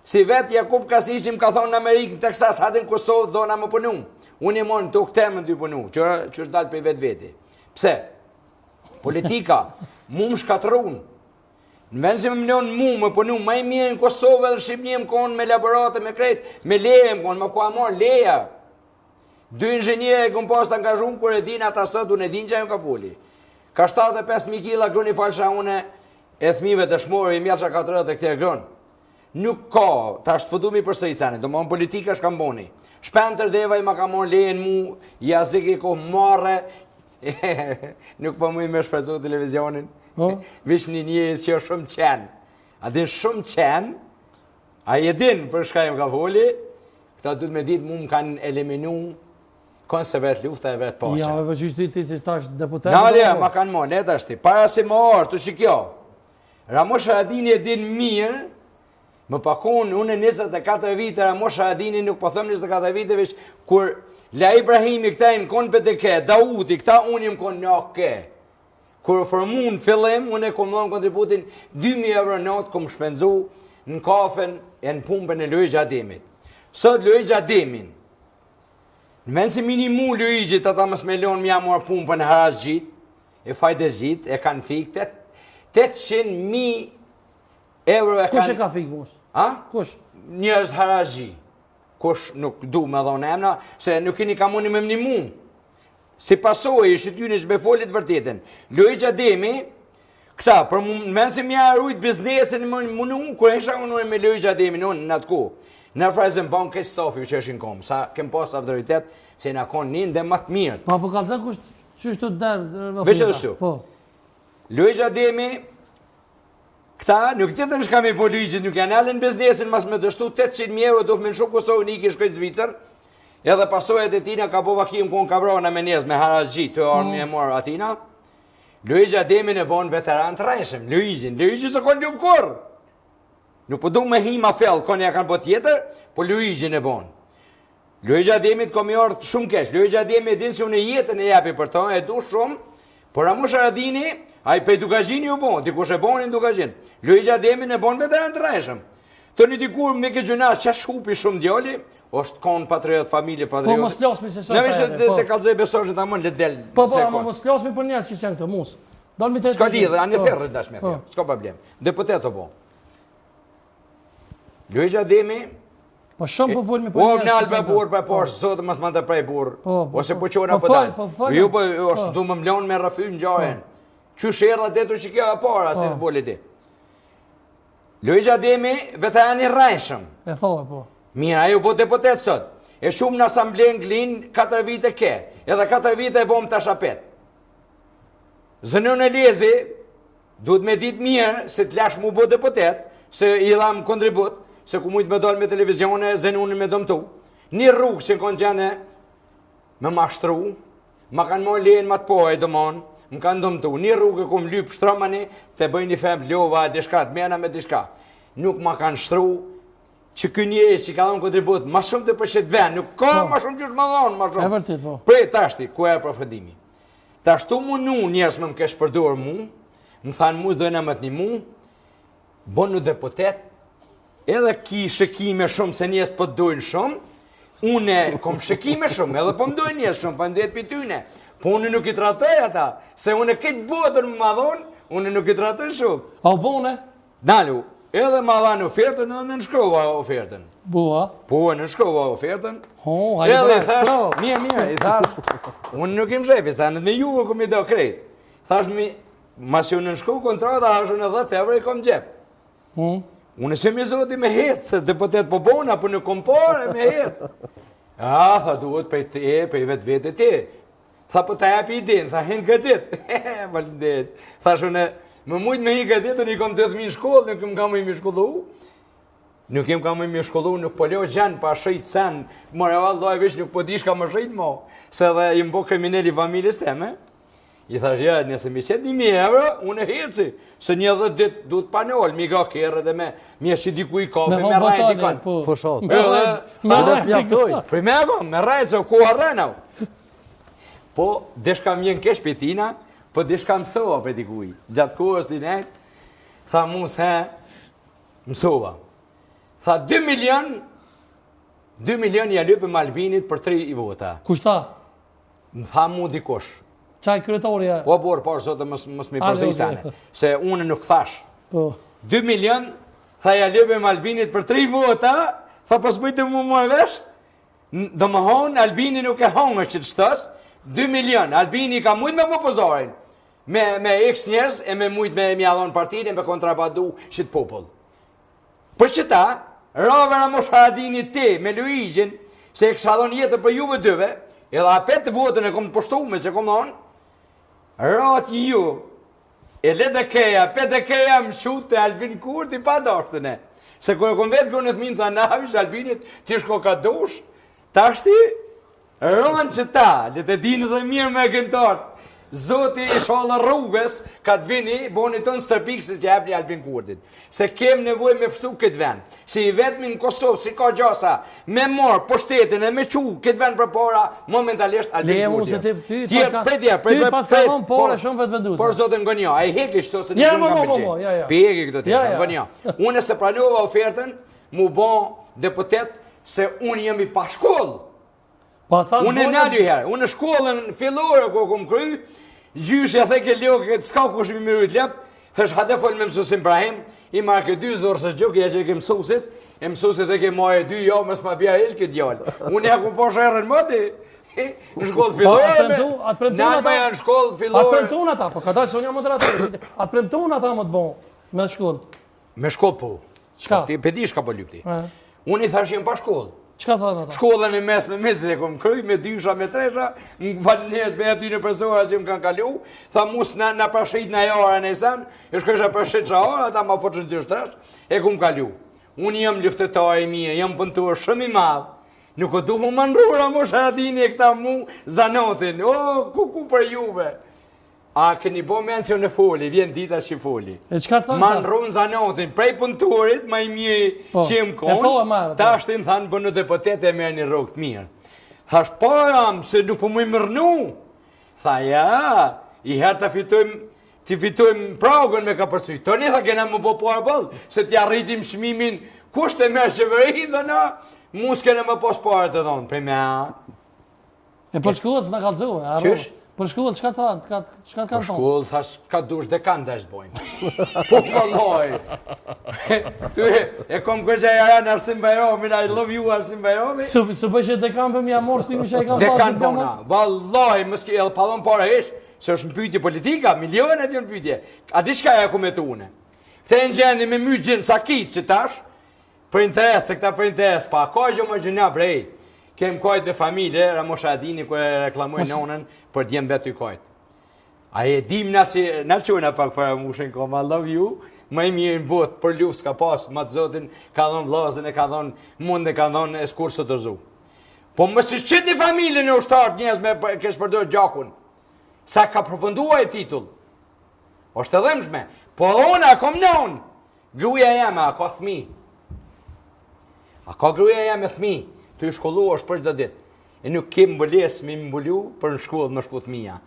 si vetë Jakub Kasiqi më ka thonë në Amerikë, në Teksas, hadin Kosovë, dhona më punu. Unë i morë në tuk temën të i punu, që është dalë për vetë veti. Pse? Politika, mu më shkatrun. Në vend si më mlonë mu më punu, ma i mirë në Kosovë dhe Shqipëni më konë me laborate, me kretë, me leje më konë, ma ku a morë leja. 2 inxhenjerë e këmë pas të angazhun, kër e din ata sot, unë e din që ajo ka fuli. Ka 75.000 kila gruni falsha une e thmive të shmori, i mjaqa 4 e këtje grun. Nuk ka, ta shpëdumi për së i cani, do më në politika shkamboni. Shpentër deva i ma ka morë lejen mu, jazik i ko marre, nuk po mu i me shprecu televizionin, vish një njës që është shumë qenë. A din shumë qenë, a i din për shka im ka foli, këta du të me ditë mu më kanë eliminu konë se vetë lufta e vetë pasha. Ja, për që ti tash deputet? Nalja, ma kanë mo, ne tashti, para si më orë, të shikjo. Ramush Haradini e din mirë, më pakon, unë e 24 vite, Ramush Haradini nuk po thëm 24 vite, veç kur La Ibrahimi këta i në konë PDK, Dauti, këta unë im konë nake. Kur formun fillim, unë e kom në kontributin 2.000 euro natë kom shpenzu në kafen e në pumpën e Luigi Ademit. Sot Luigi Ademin, në vend si minimu Luigi të ta mës me lonë mja morë pumpën e haras gjit, e fajde gjit, e kanë fikë 800.000 euro e kanë... Kush e ka fikë mos? A? Kush? Njërës haras gjit. Kush nuk du me dhonë emna, se nuk kini ka muni me mnimu. Si pasoj, ishtë ty në shbefolit vërtetin. Luigi Ademi, këta, për në vend si mja rujt biznesin më munu, kër e isha unë me Luigi Ademi në atë ku, në frajzën banë këtë stofi që është në komë, sa kem pas autoritet, se në konë një dhe matë mirët. Pa, po kalëzën kush që është të dërë? Veç edhe shtu. Luigi Ademi, këta, nuk të të nëshka me po Luigi, nuk janë alën biznesin, mas me dështu 800.000 euro, do fë me në shumë Kosovë, një ki shkojtë Zvicër, edhe pasojët e tina ka po vakim konë kabrona me njëzë, me haras gjitë, të armë e morë atina. Luigi Ademi në bonë veteran të rajshëm, Luigi së konë ljuvë korë. Nuk po du me hima fell, konë ja kanë po tjetër, po Luigi në bonë. Luigi Ademi të komi orë shumë kesh, Luigi Ademi e dinë si unë e jetën e jepi për to, e du shumë, Por Ramush Haradini, ai pe Dukazhini u bon, dikush e bonin Dukazhin. Luigi Ademin e bon veteran të rreshëm. Të një dikur me ke gjunas që shupi shumë djali, është konë patriot, familje patriot. Po mos losmi se në vishë të kalzoj besojë të amon le del. Po, ama mos losmi për njerës që janë këto, mus. Ska lidhe, anë e ferrë dashme, s'ka problem. Deputet të bo. Luigi Ademi, po shumë po folmi për njerës. O në albe burë për poshtë, zotë mas më të prej burë. Ose po qona për dalë. Ju po është du më mlonë me rafy në gjajen. Që shërë dhe të që kjo e para, si të foli ti. Luigi Ademi, veterani rrejshëm. E thove, po. Mira, ju po deputet sot. E shumë në asamblen glin, 4 vite ke. Edhe 4 vite e bom të shapet. Zënën e lezi, duhet me dit mirë, se të lash mu bo deputet, se i dham kontribut, se ku mujtë me dollë me televizione, zënën me dëmtu. Një rrugë që në konë gjane me mashtru, ma kanë mojë lejnë ma të pojë dëmonë, më kanë dëmtu. Një rrugë e ku më lypë shtromani, të bëjnë një femë lova, dishka, të mena me dishka. Nuk ma kanë shtru, që kënje që ka dhonë kontribut, ma shumë të përshet ven, nuk ka ma shumë që shma dhonë, ma shumë. E vërtit, po. Prej, tashti, ku e profetimi. Tashtu mu nu njerës me më kesh përdojrë mu, më thanë mu s'dojnë më të një mu, bon në deputet, edhe ki shëkime shumë se njerës po të dojnë shumë, une kom shëkime shumë, edhe po më dojnë njerës shumë, pa ndetë për tyne, po une nuk i tratoj ata, se une këtë botën më madhonë, une nuk i tratoj shumë. A u bone? Nalu, edhe ma dhanë ofertën, edhe në nëshkrova ofertën. Bua? Po, në nëshkrova ofertën. Edhe i thash, mirë, i thash, unë nuk im shefi, sa në me juve këmi do krejt. Thash, mas ju në nëshkru kontrata, ashtu në 10 euro i kom gjep. Unë se mi zoti me hetë, se deputet po bona, për në kompore me hetë. A, tha, duhet për te, për i vetë vete te. Tha, për ta japi i din, tha, hen gëtit. Valindet. Thash, unë, më mujtë me hi gëtit, unë i kom 8.000 shkollë, nuk më kam i mi shkollu. Nuk jem kam i mi shkollu, nuk po leo gjenë pa shëjtë sen, mërë vallë vish nuk po dish ka më shëjtë mo, se dhe im bo kriminelli familjes teme. I thash, ja, nëse mi qetë 1.000 euro, unë e hirëci, se një 10 ditë du të panol, mi ga kërë dhe me, mi e që diku i kafe, me rajt i kanë. Fushot. Me rajt, se ku arrenau. Po, desh kam jenë kesh për tina, po desh kam mësova për dikuj. Gjatë kohës një nejtë, tha mu se, mësova. Tha 2 milion ja lypë më Albinit për 3 vota. Kushta? Më tha mu dikosh. Qaj kryetorja? O, borë, po, zote, mësë mi përzisane. Se unë nuk thash. 2 milion, tha ja lypë më Albinit për 3 vota, tha pas bëjtë mu më vesh, dhe më honë, Albini nuk e hongë që të shtës, 2 milion, Albini ka mujtë me më pozorin, me x njerës, e me mujtë me mjallon partine, me kontrabadu shqit popull. Për që ta, Rave Ramush Haradini ti, me Luigin, se e këshadon jetë për juve dyve, edhe apet të votën e kom të poshtume, se kom thonë, ratë ju, e le dhe keja, pet dhe keja më shutë të Albin Kurti pa dashtëne. Se kërë kom vetë kërë në të minë të navish, Albinit, ti shko ka dush, tashti, ranë që ta, le të dinë dhe mirë me këntartë, Zoti i shala rrugës, ka të vini, boni të në stërpikës që jepni Albin Kurtit. Se kem nevoj me pështu këtë vend. Si i vetëmi në Kosovë, si ka gjasa, me morë, po shtetin e me qu këtë vend për para, momentalisht Albin Kurtit. Ty pas ka vonë pore shumë vetë venduse. Por zotin gënjo, a i heki shto se një nga përqe. Pi heki këtë të gënjo. Unë se pranova ofertën, mu bon deputet, se unë jemi pa shkollë. Unë e nalju herë, unë në shkollën fillore ku kom kry, gjyshe the ke leo, s'ka kush mi miru i t'lep, thësh hate folë me mësusim Ibrahim, i marrë ke 2 zorë së gjokë, ja që ke mësusit, e mësusit e ke marrë 2 jo, mësë ma bja ish këtë djallë. Unë e ku po shërën mëti, në shkollë fillore, nalë me janë shkollë fillore. Atë premtun ata, po ka dalë sonja moderatorë, atë premtun ata më të bon, me shkollë. Me shkollë po. Qka? Pedi shka po lypti. Unë i thash jem pa shkollë. Qka thënë ata? Shkollën e mes me mesë e kom kryj, me 2 me 3, në falinjes me aty në persora që më kanë kalu, tha mus në prashit në jara në esan, e shkësha prashit që ara, ata ma foqën të shtash, e kom kalu. Unë jam luftetar e mije, jam pëntuar shumë i madhë, nuk o duhu më nrura Ramush Haradini e këta mu zanotin, o, ku për juve. A këni bo mencion e foli, vjen dita që foli. E qka të thënë ta? Ma nrun zanotin, prej punturit, ma i mje që më konë, ta është të më thanë bënë deputet e merë një rogë të mirë. Thash param, se nuk po mu i mërnu. Tha ja, i herë të fitojmë pragën me ka përcuj. Toni tha kena më po arbëll, se t'ja rritim shmimin, kusht e merë qeveri dhe na, mu s'kene më pos parë të thonë, prej me a. E për shkullët s'na kalëzove, Qysh? Për shkullët çka kanë thonë? Për shkullë, thash, ka dush dhe kanë dash bojnë. Po pëlloj. E kom kërgja jara në Arsim Bajromin, I love you Arsim Bajromin. Së bëjshë dekan për mja morë s'ti më që e kanë dekan bona, vallaj, mëski edhe palon para ish, se është në pyetje politika, milionet janë pyetje. A di çka ja ku me të une? Këte në gjendi me my gjinë sa kitë që tash, për interes, se këta për interes, pa ka gjë më gjëna brej, kem kajt me familje, Ramosha Adini, kër e reklamoj nonën, për djem vetë i kajt. A e dim na si, na qojna pak për Ramushin, kom, I love you, më i mirë në botë, për luft s'ka pas, ma të zotin, ka dhonë vlazën, e ka dhonë mund, e ka dhonë eskursë të zu. Po më si qëtë një familje në ushtartë njës me kesh përdojë gjakun, sa ka përfundua e titull, është edhe mshme, po ona kom non, gruja jeme, a ka thmi, a ka gruja jeme thmi, të i shkollu është për çdo ditë, e nuk kem mbëles me mbulu për në shkollë më shku thmija.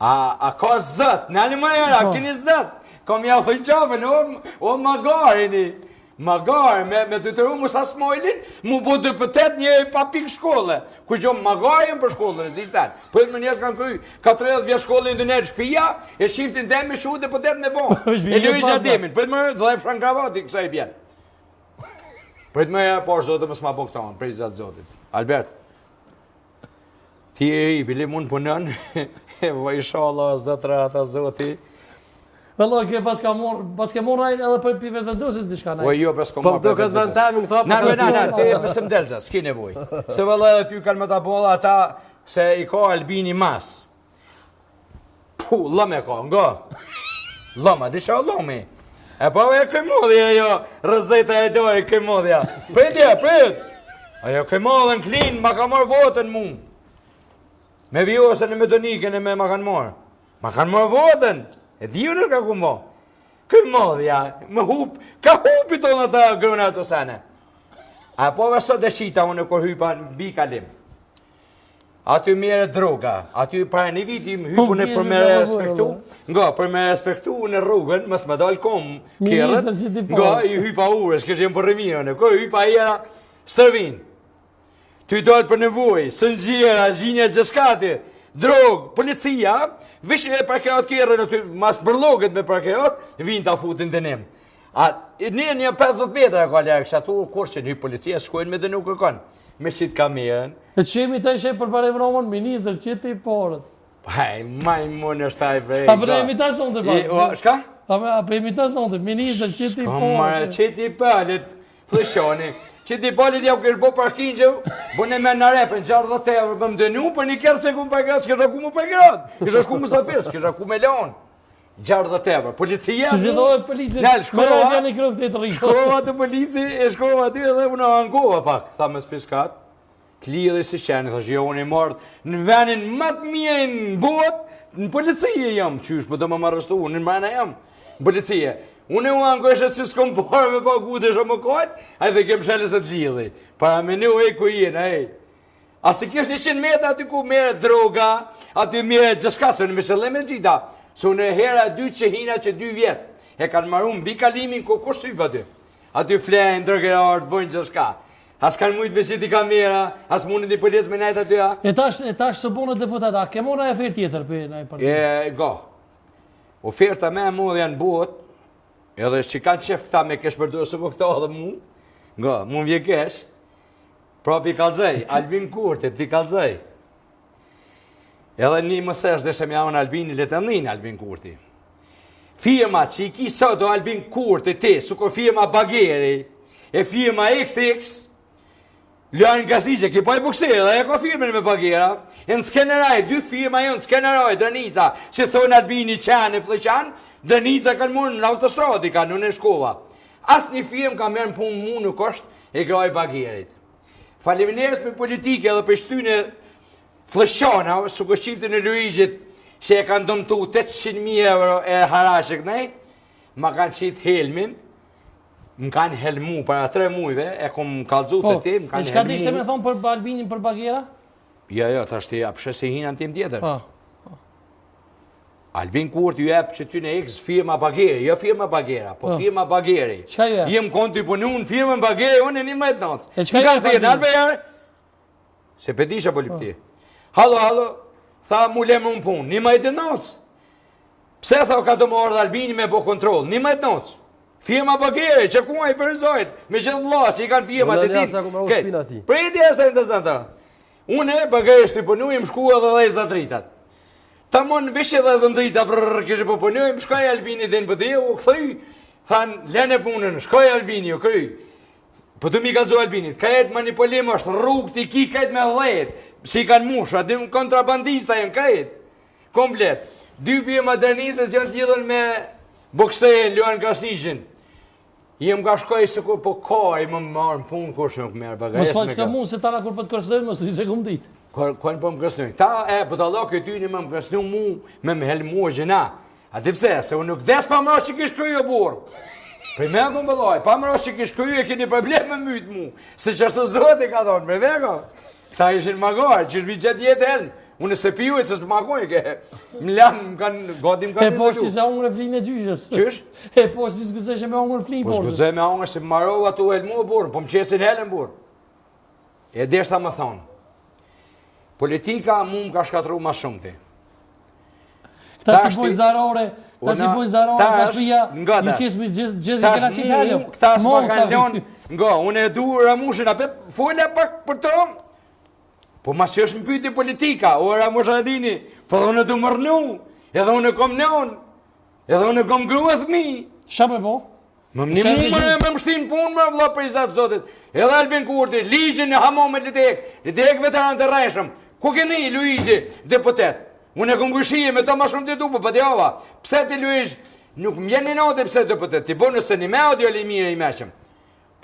A ka zët, në një mënera, keni zët, kom ja thëj qafën, o magarini, magar, me të të ru mu sa smojlin, mu bu të pëtet një pa pik shkolle. Ku gjomë magarin për shkollën, e zishtan. Për më njës kanë kry, 40 vje shkollën dë nërë shpia, e shiftin dhe me shu dhe pëtet me bon. E lëri gjademin, për më dhe fran kravati, kësa i bjen. Për më e por zote më s'ma po këtanë, prej zatë zotit. Albert, ti e i bili mund punën, e vajshallah, zëtra ata zoti. Vëlloj, ke pas ke morë rajnë edhe për pive të dosis të shka O jo, pas kom marrë për këtë vend temi në këta për Na, ti e mësëm delza, s'ki nevoj. Se vëlloj, ty kanë më të bolla ata, se i ka Albini mas. Pu, lëme ka, nga. Lëma, disha lëmi. E po e këmodhja jo, rëzeta e dojë këmodhja. Prit. Ajo këmodhën klin, ma ka marrë votën mu. Me vjosën e me donikën e me ma kanë marrë. Ma kanë marrë votën. E dhiju nërë ka ku mo. Këmodhja, ka hupi tonë ata grëna të sene. A po vësot e shita unë kër hypa në bikalim. Aty mire droga, aty para një vitim hypu në për me respektu, nga për me respektu në rrugën, mës me dalë kom kjerët, nga i hypa ures, kështë jem për rëminën, kër hypa i era stërvin. Ty dalë për nevoj, sëngjera, zhinja gjëskati, drogë, policia, vishë e parkerat kjerën, mas bërlogët me parkerat, vinë ta futin dënim. Një 50 metra e ka lërë, kështë atu kur që një policia shkojnë me dënu kërkon, me qitë kamerën. E qemi të ishe për bare vromën, minister, qitë i porët. Hej, majmun është taj vrej. A për e imitacion të parë? Shka? A për imitacion të, minister, qitë i porët. Shka qitë i palit, flëshoni. Qitë i palit ja u kështë bo parkin që, bo në me në repën, 60 euro, më më dënu, për një kërë se ku më përgrat, s'kështë ku më përgrat, kështë ku më safis, kështë ku me lonë. 60 euro, policia... Që zidojë polici, me rëvja një kërë këtë të rishë. Shkova të polici, e shkova aty edhe unë angova pak, tha me spiskat, të lidhe si qenë, thash jo unë i mardë në venin më të mirë në botë, në policie jam, qysh, po të më marrështu, unë në mërëna jam, në policie. Unë u angoshe që s'kom parë me pa gudë shumë më kajtë, a i dhe kem shelës e të lidhe, para me në e ku jenë, ej. A si kesh 100 metra aty ku mere droga, aty mere gjëskasën, me shëllem e gjitha. So në hera 2 që hina që 2 vjetë, e kanë marru mbi kalimin ku kush sypë aty. Aty flenë, ndërgerartë, bojnë gjëska. As kanë mujtë me qiti kamera, as mundin të polis me najtë aty, a? E tash së bonë deputata, ke mora e ofertë tjetër për nëjë partitë? Go. Oferta me modhja në botë, edhe që kanë qef këta me kesh përdojë së këta edhe mu, nga, mu vje kesh, pra pi kalzej, Albin Kurti, pi kalzej. Edhe një mësesh dhe shë me javën Albini, le të ndinë Albin Kurti. Firma që i ki sot do Albin Kurti ti, suko firma Bageri, e firma XX, lërën gaziqe, ki pa i buksirë, dhe e ka firmen me Bagera, e në skeneraj, 2 firma jo në skeneraj, Dërnica, që thonë Albini qanë e flëqanë, Dërnica kanë mërë në autostradi, kanë në shkova. Asë një firmë ka mërë në punë mu nuk është e graj Bagerit. Faleminderit për politike dhe për shtyne flëshana, su këshqiftin e Luigjit, që e kanë dëmtu 800.000 euro e harashek nej, ma kanë qitë helmin, më kanë helmu para 3 mujve, e kom kalzu të ti, më kanë helmu. E qka të ishte me thonë për Albinin për Bagera? Jo, ta shte apëshe se hinan tim tjetër. Albin Kurti ju jep që ty në X firma Bageri, jo firma Bagera, po firma Bageri. Çka ju jep? Jem konti punu në firmën Bageri, unë e 19. E çka ju jep? Në Albejar, se pedisha po lipti. Hallo, tha mu le më në punë, 19. Pse tha ka të morë dhe Albini me bo kontrol, 19. Firma Bageri, që ku a i fërzojt, me gjithë vlasë që i kanë firma të ti. Prejti e se në të une Bageri shtë i punu, im shkua dhe dhe i zatritat. Ta mon vishë dhe zëndrita kështë po punu, im shkaj Albini dhe në pëtë, u këthëj, thanë, lene punën, shkaj Albini, u kryj. Po të mi ka zo Albinit, ka jetë manipulim është rrugë t'i ki ka jetë me dhejtë, si i kanë mushë, atë kontrabandista jenë ka jetë, komplet. 2 firma modernisës gjënë t'jidhën me Boksejnë, Luan Krasnishin. Jem ka shkoj se kur po kaj më marë në punë, kur shumë këmerë bagajes me ka. Mos falë që ka mund se tala kur për të kërstëdojnë, mos të se këmë ditë. Kërën po më kërstëdojnë. Ta për të allo këtë ty një më kërstëdojnë mu, me më helmu e gjena. A di pse, se unë nuk des pa mëra që kishë kryjë e burë. Prej me këmë bëlloj, pa mëra që kishë kryjë e keni problem me mytë mu. Se që është të zote ka thonë, me veko. Këta ishin magarë, që shbi gjatë jetë helmë. Unë se piju e se së makoj, më lanë, më kanë, gati më kanë e po që se ongër e flinë e gjyshës. Qysh? E po që s'guzeshe me ongër flinë, po s'guzeshe me ongër se më marova tu helmu e burë, po më qesin helen burë. E deshta më thonë, politika mu më ka shkatru ma shumë ti. Këta si bojnë zarore, ka shpija, ju qesë me gjithë i këna qitë helem. Këta s'ma kanë lonë, nga, unë e du Ramushin, apë fulle pak për tomë. Po ma që është më pyti politika, o Ramushadini, po dhe unë të mërnu, edhe unë kom nëon, edhe unë kom grua thmi. Qa me po? Më më mështin punë më vla për i zatë zotit. Edhe Albin Kurti, ligjën e hamo me Litek veteran të rejshëm. Ku keni Luigi, deputet? Unë e kom gëshije me to ma shumë të du, po për t'java. Pse ti Luigi, nuk më jeni note pse deputet, ti bo nëse një me audio li mire i meqëm.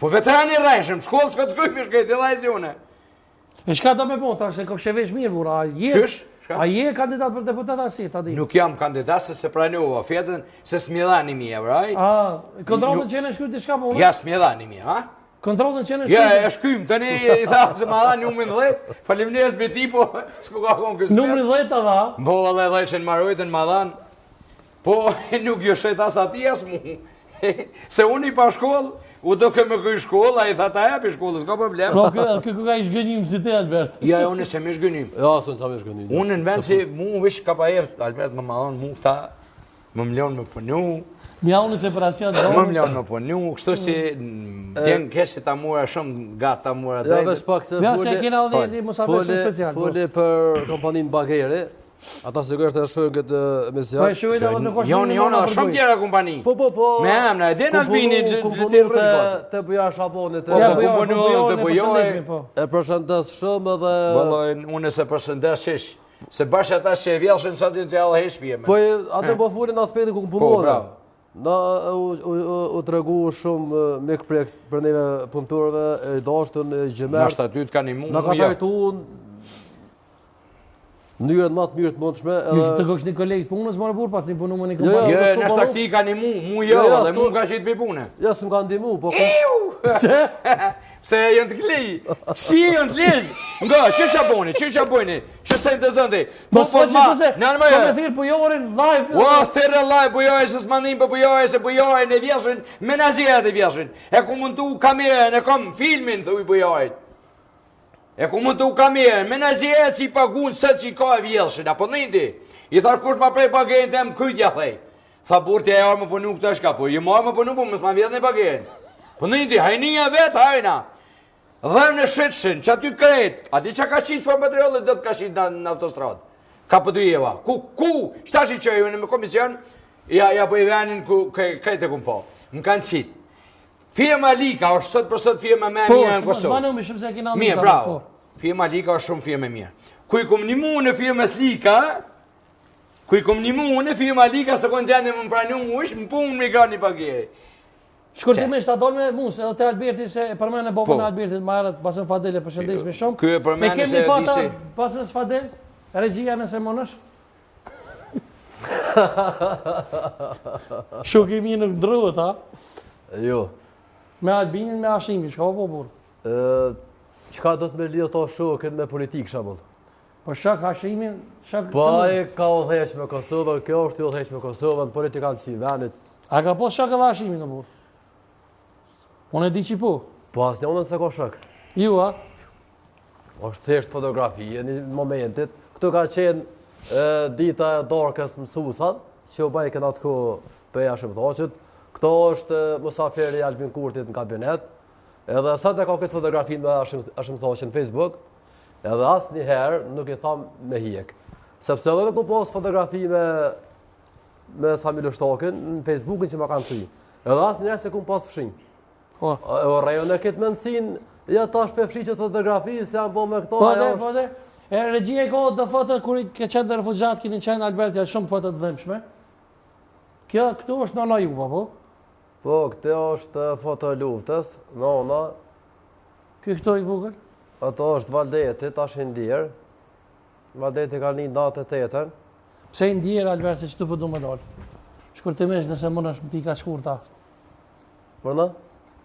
Po veteran i rejshëm, shkollë s'ka të kujmë shkejt, e lajzi une. E shka do me po, ta se kopshe vesh mirë, bura, a je kandidat për deputat asi, ta di? Nuk jam kandidat se se pranova, fjetën se s'mjedhani mija, vraj? Kontrolën që në shkyrë t'i shka po? Ja, s'mjedhani mija, ha? Kontrolën që në shkyrë? Ja, e shkym, të ne i tha se ma dha numrin 10, falimneres me ti, po, s'ku ka konë kësmet. Numrin 10 ta dha? Bo, dhe 10 që në marojtën ma dhan, po, nuk jo shet as ati as mu, se unë i pa shkollë, u do këmë këj shkollë, a i tha ta jepi shkollë, s'ka problem. Pro, këku ka i shgënjim si te, Albert? Ja, unë se me shgënjim. Ja, së në ta me shgënjim. Unë në vend si mu vish ka pa jeftë, Albert më madhon, mu këta, më mlon me punu. Mja unë i separacion të më mlon me punu, kështu si djenë keshi ta mura shumë, gata ta mura drejtë. Ja, vesh pak se ja, se kena dhe musafir shumë special. Fole për kompaninë Bageri. Ata sigurisht e shojnë këtë emision. Po e shojnë edhe nuk është Jona shumë tjera kompani. Po. Me emra, e den Albini të bujar Shabonit. Të bujoj. E përshëndes shumë edhe... Bëllojnë, unë se përshëndes shish. Se bashkë ata që e vjellëshën sa din të jallë hesh fjeme. Po atë po fulin aspektin ku punore. Na u të regu shumë mik për neve punëturve, e dashtën, e gjemert. Nashtë aty të ka një mund. Na ka tajtu mënyrën më të mirë të mundshme. Të kësh një kolegë punës më në burë, pas një punu më një kompani. Jo, nështë takti ka një mu jo, dhe mu ka qitë për pune. Ja, së më ka ndimu, po... Që? Pse jënë të klej? Si jënë të lejë? Nga, që shaboni, që se të zëndi? Mos po që të se, po me thirë bujorin live. O, thirë live bujoj, se s'mandim për bujoj, se bujoj në vjeshin, menazirat e vjeshin. E ku mund të u kamerën, e kom filmin, thuj bujojt. E ku mund të u kamerën, menazirat që i pagun së që i ka e vjeshin, apo nëndi? I tharë kush ma prej pagerin të më krytja, thej. Tha burti e arë më punu këtë shka, po ju marë më punu, po mësë ma vjetë në pagerin. Po nëndi, hajnija vetë, hajna. Dhe në shetshin, që aty krejt, ati që ka qitë formatriollet dhe të ka qitë në autostradë. Ka pëdu jeva. Ku? Shta që që ju në me komision, ja po i venin ku krejt e kumë po. Më kanë qitë. Firma Lika është sot për sot firma me mirë në Kosovë. Po, s'ma nëmi shumë se kina në mirë, bravo. Firma Lika është shumë firma mirë. Kuj kom një mu në firmës Lika, kuj kom një mu në firma Lika, se konë gjendë më pranu mush, më punë më migrani pageri. Shkurtimisht ta dolme mus, edhe te Alberti se përmend e bobën e Albertit marrët pasën Fadele përshëndes me shumë. Ky e përmend se disi. Pasën Fadel, regjia nëse monësh. Shokimi në ndruhet, ha? Jo. Me Albinin, me Ashimi, çka po burr? Çka do të më lidh ato shokën me politikë shambull? Po shak Hashimin, shak... Po ai ka udhëheq me Kosovën, kjo është udhëheq me Kosovën, politikanë të venit. A ka pas shak edhe Hashimin, apo? Unë e di që po. Po asë një se ka shak. Ju, a? është thjesht fotografi në momentit. Këtu ka qenë dita e darkës mësusat, që u bajë këna të kohë për Jashim Thoqët. Këto është musafiri i Albin Kurtit në kabinet. Edhe sa të ka këtë fotografi me Jashim Thoqët në Facebook, edhe asë një herë nuk i thamë me hjek. Sepse edhe në ku pas fotografi me Sami Lushtokin në Facebookin që ma kanë të i. Edhe asë një herë se ku pas fshin. O rajon e këtë mëndësin, ja ta është për fshiqët fotografi, se janë po me këto, Po dhe, regjia e kohët dhe foto, kur ke qenë në refugjat, kini qenë Albert, janë shumë foto të dhemshme. Këtu është nona juva, po? Po, këto është foto luftës, nona. Këto i vogël? Ato është Valdeti, tash i ndjerë. Valdeti ka një natë të tetën. Pse i ndjerë, Albert, se që të përdu me dalë? Shkurtimisht nëse më është më pika shkurta. Përna?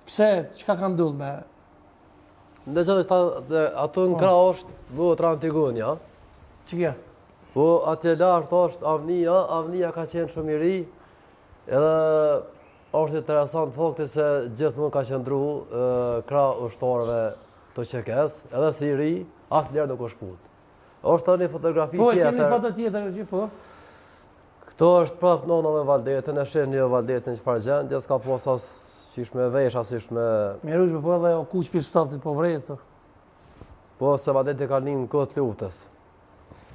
Pse, qka ka ndodhur me... Në që ato në kra është vëtë Antigonia. Që kja? Po, atje lartë është Avnia ka qenë shumë i ri, edhe është interesant fakti se gjithmonë ka qëndru kra ushtarëve të qekes, edhe si i ri, asë njerë nuk është putë. është një fotografi tjetër. Po, e kemi foto tjetër, po? Këto është prapë nona me Valdetin, e shenë një Valdetin që farë gjendje, s'ka pos as qish me vesh, as ish me... Mirujshme, po edhe o kuq për staftit po vrejtë. Po, se Valdeti ka një në këtë luftës.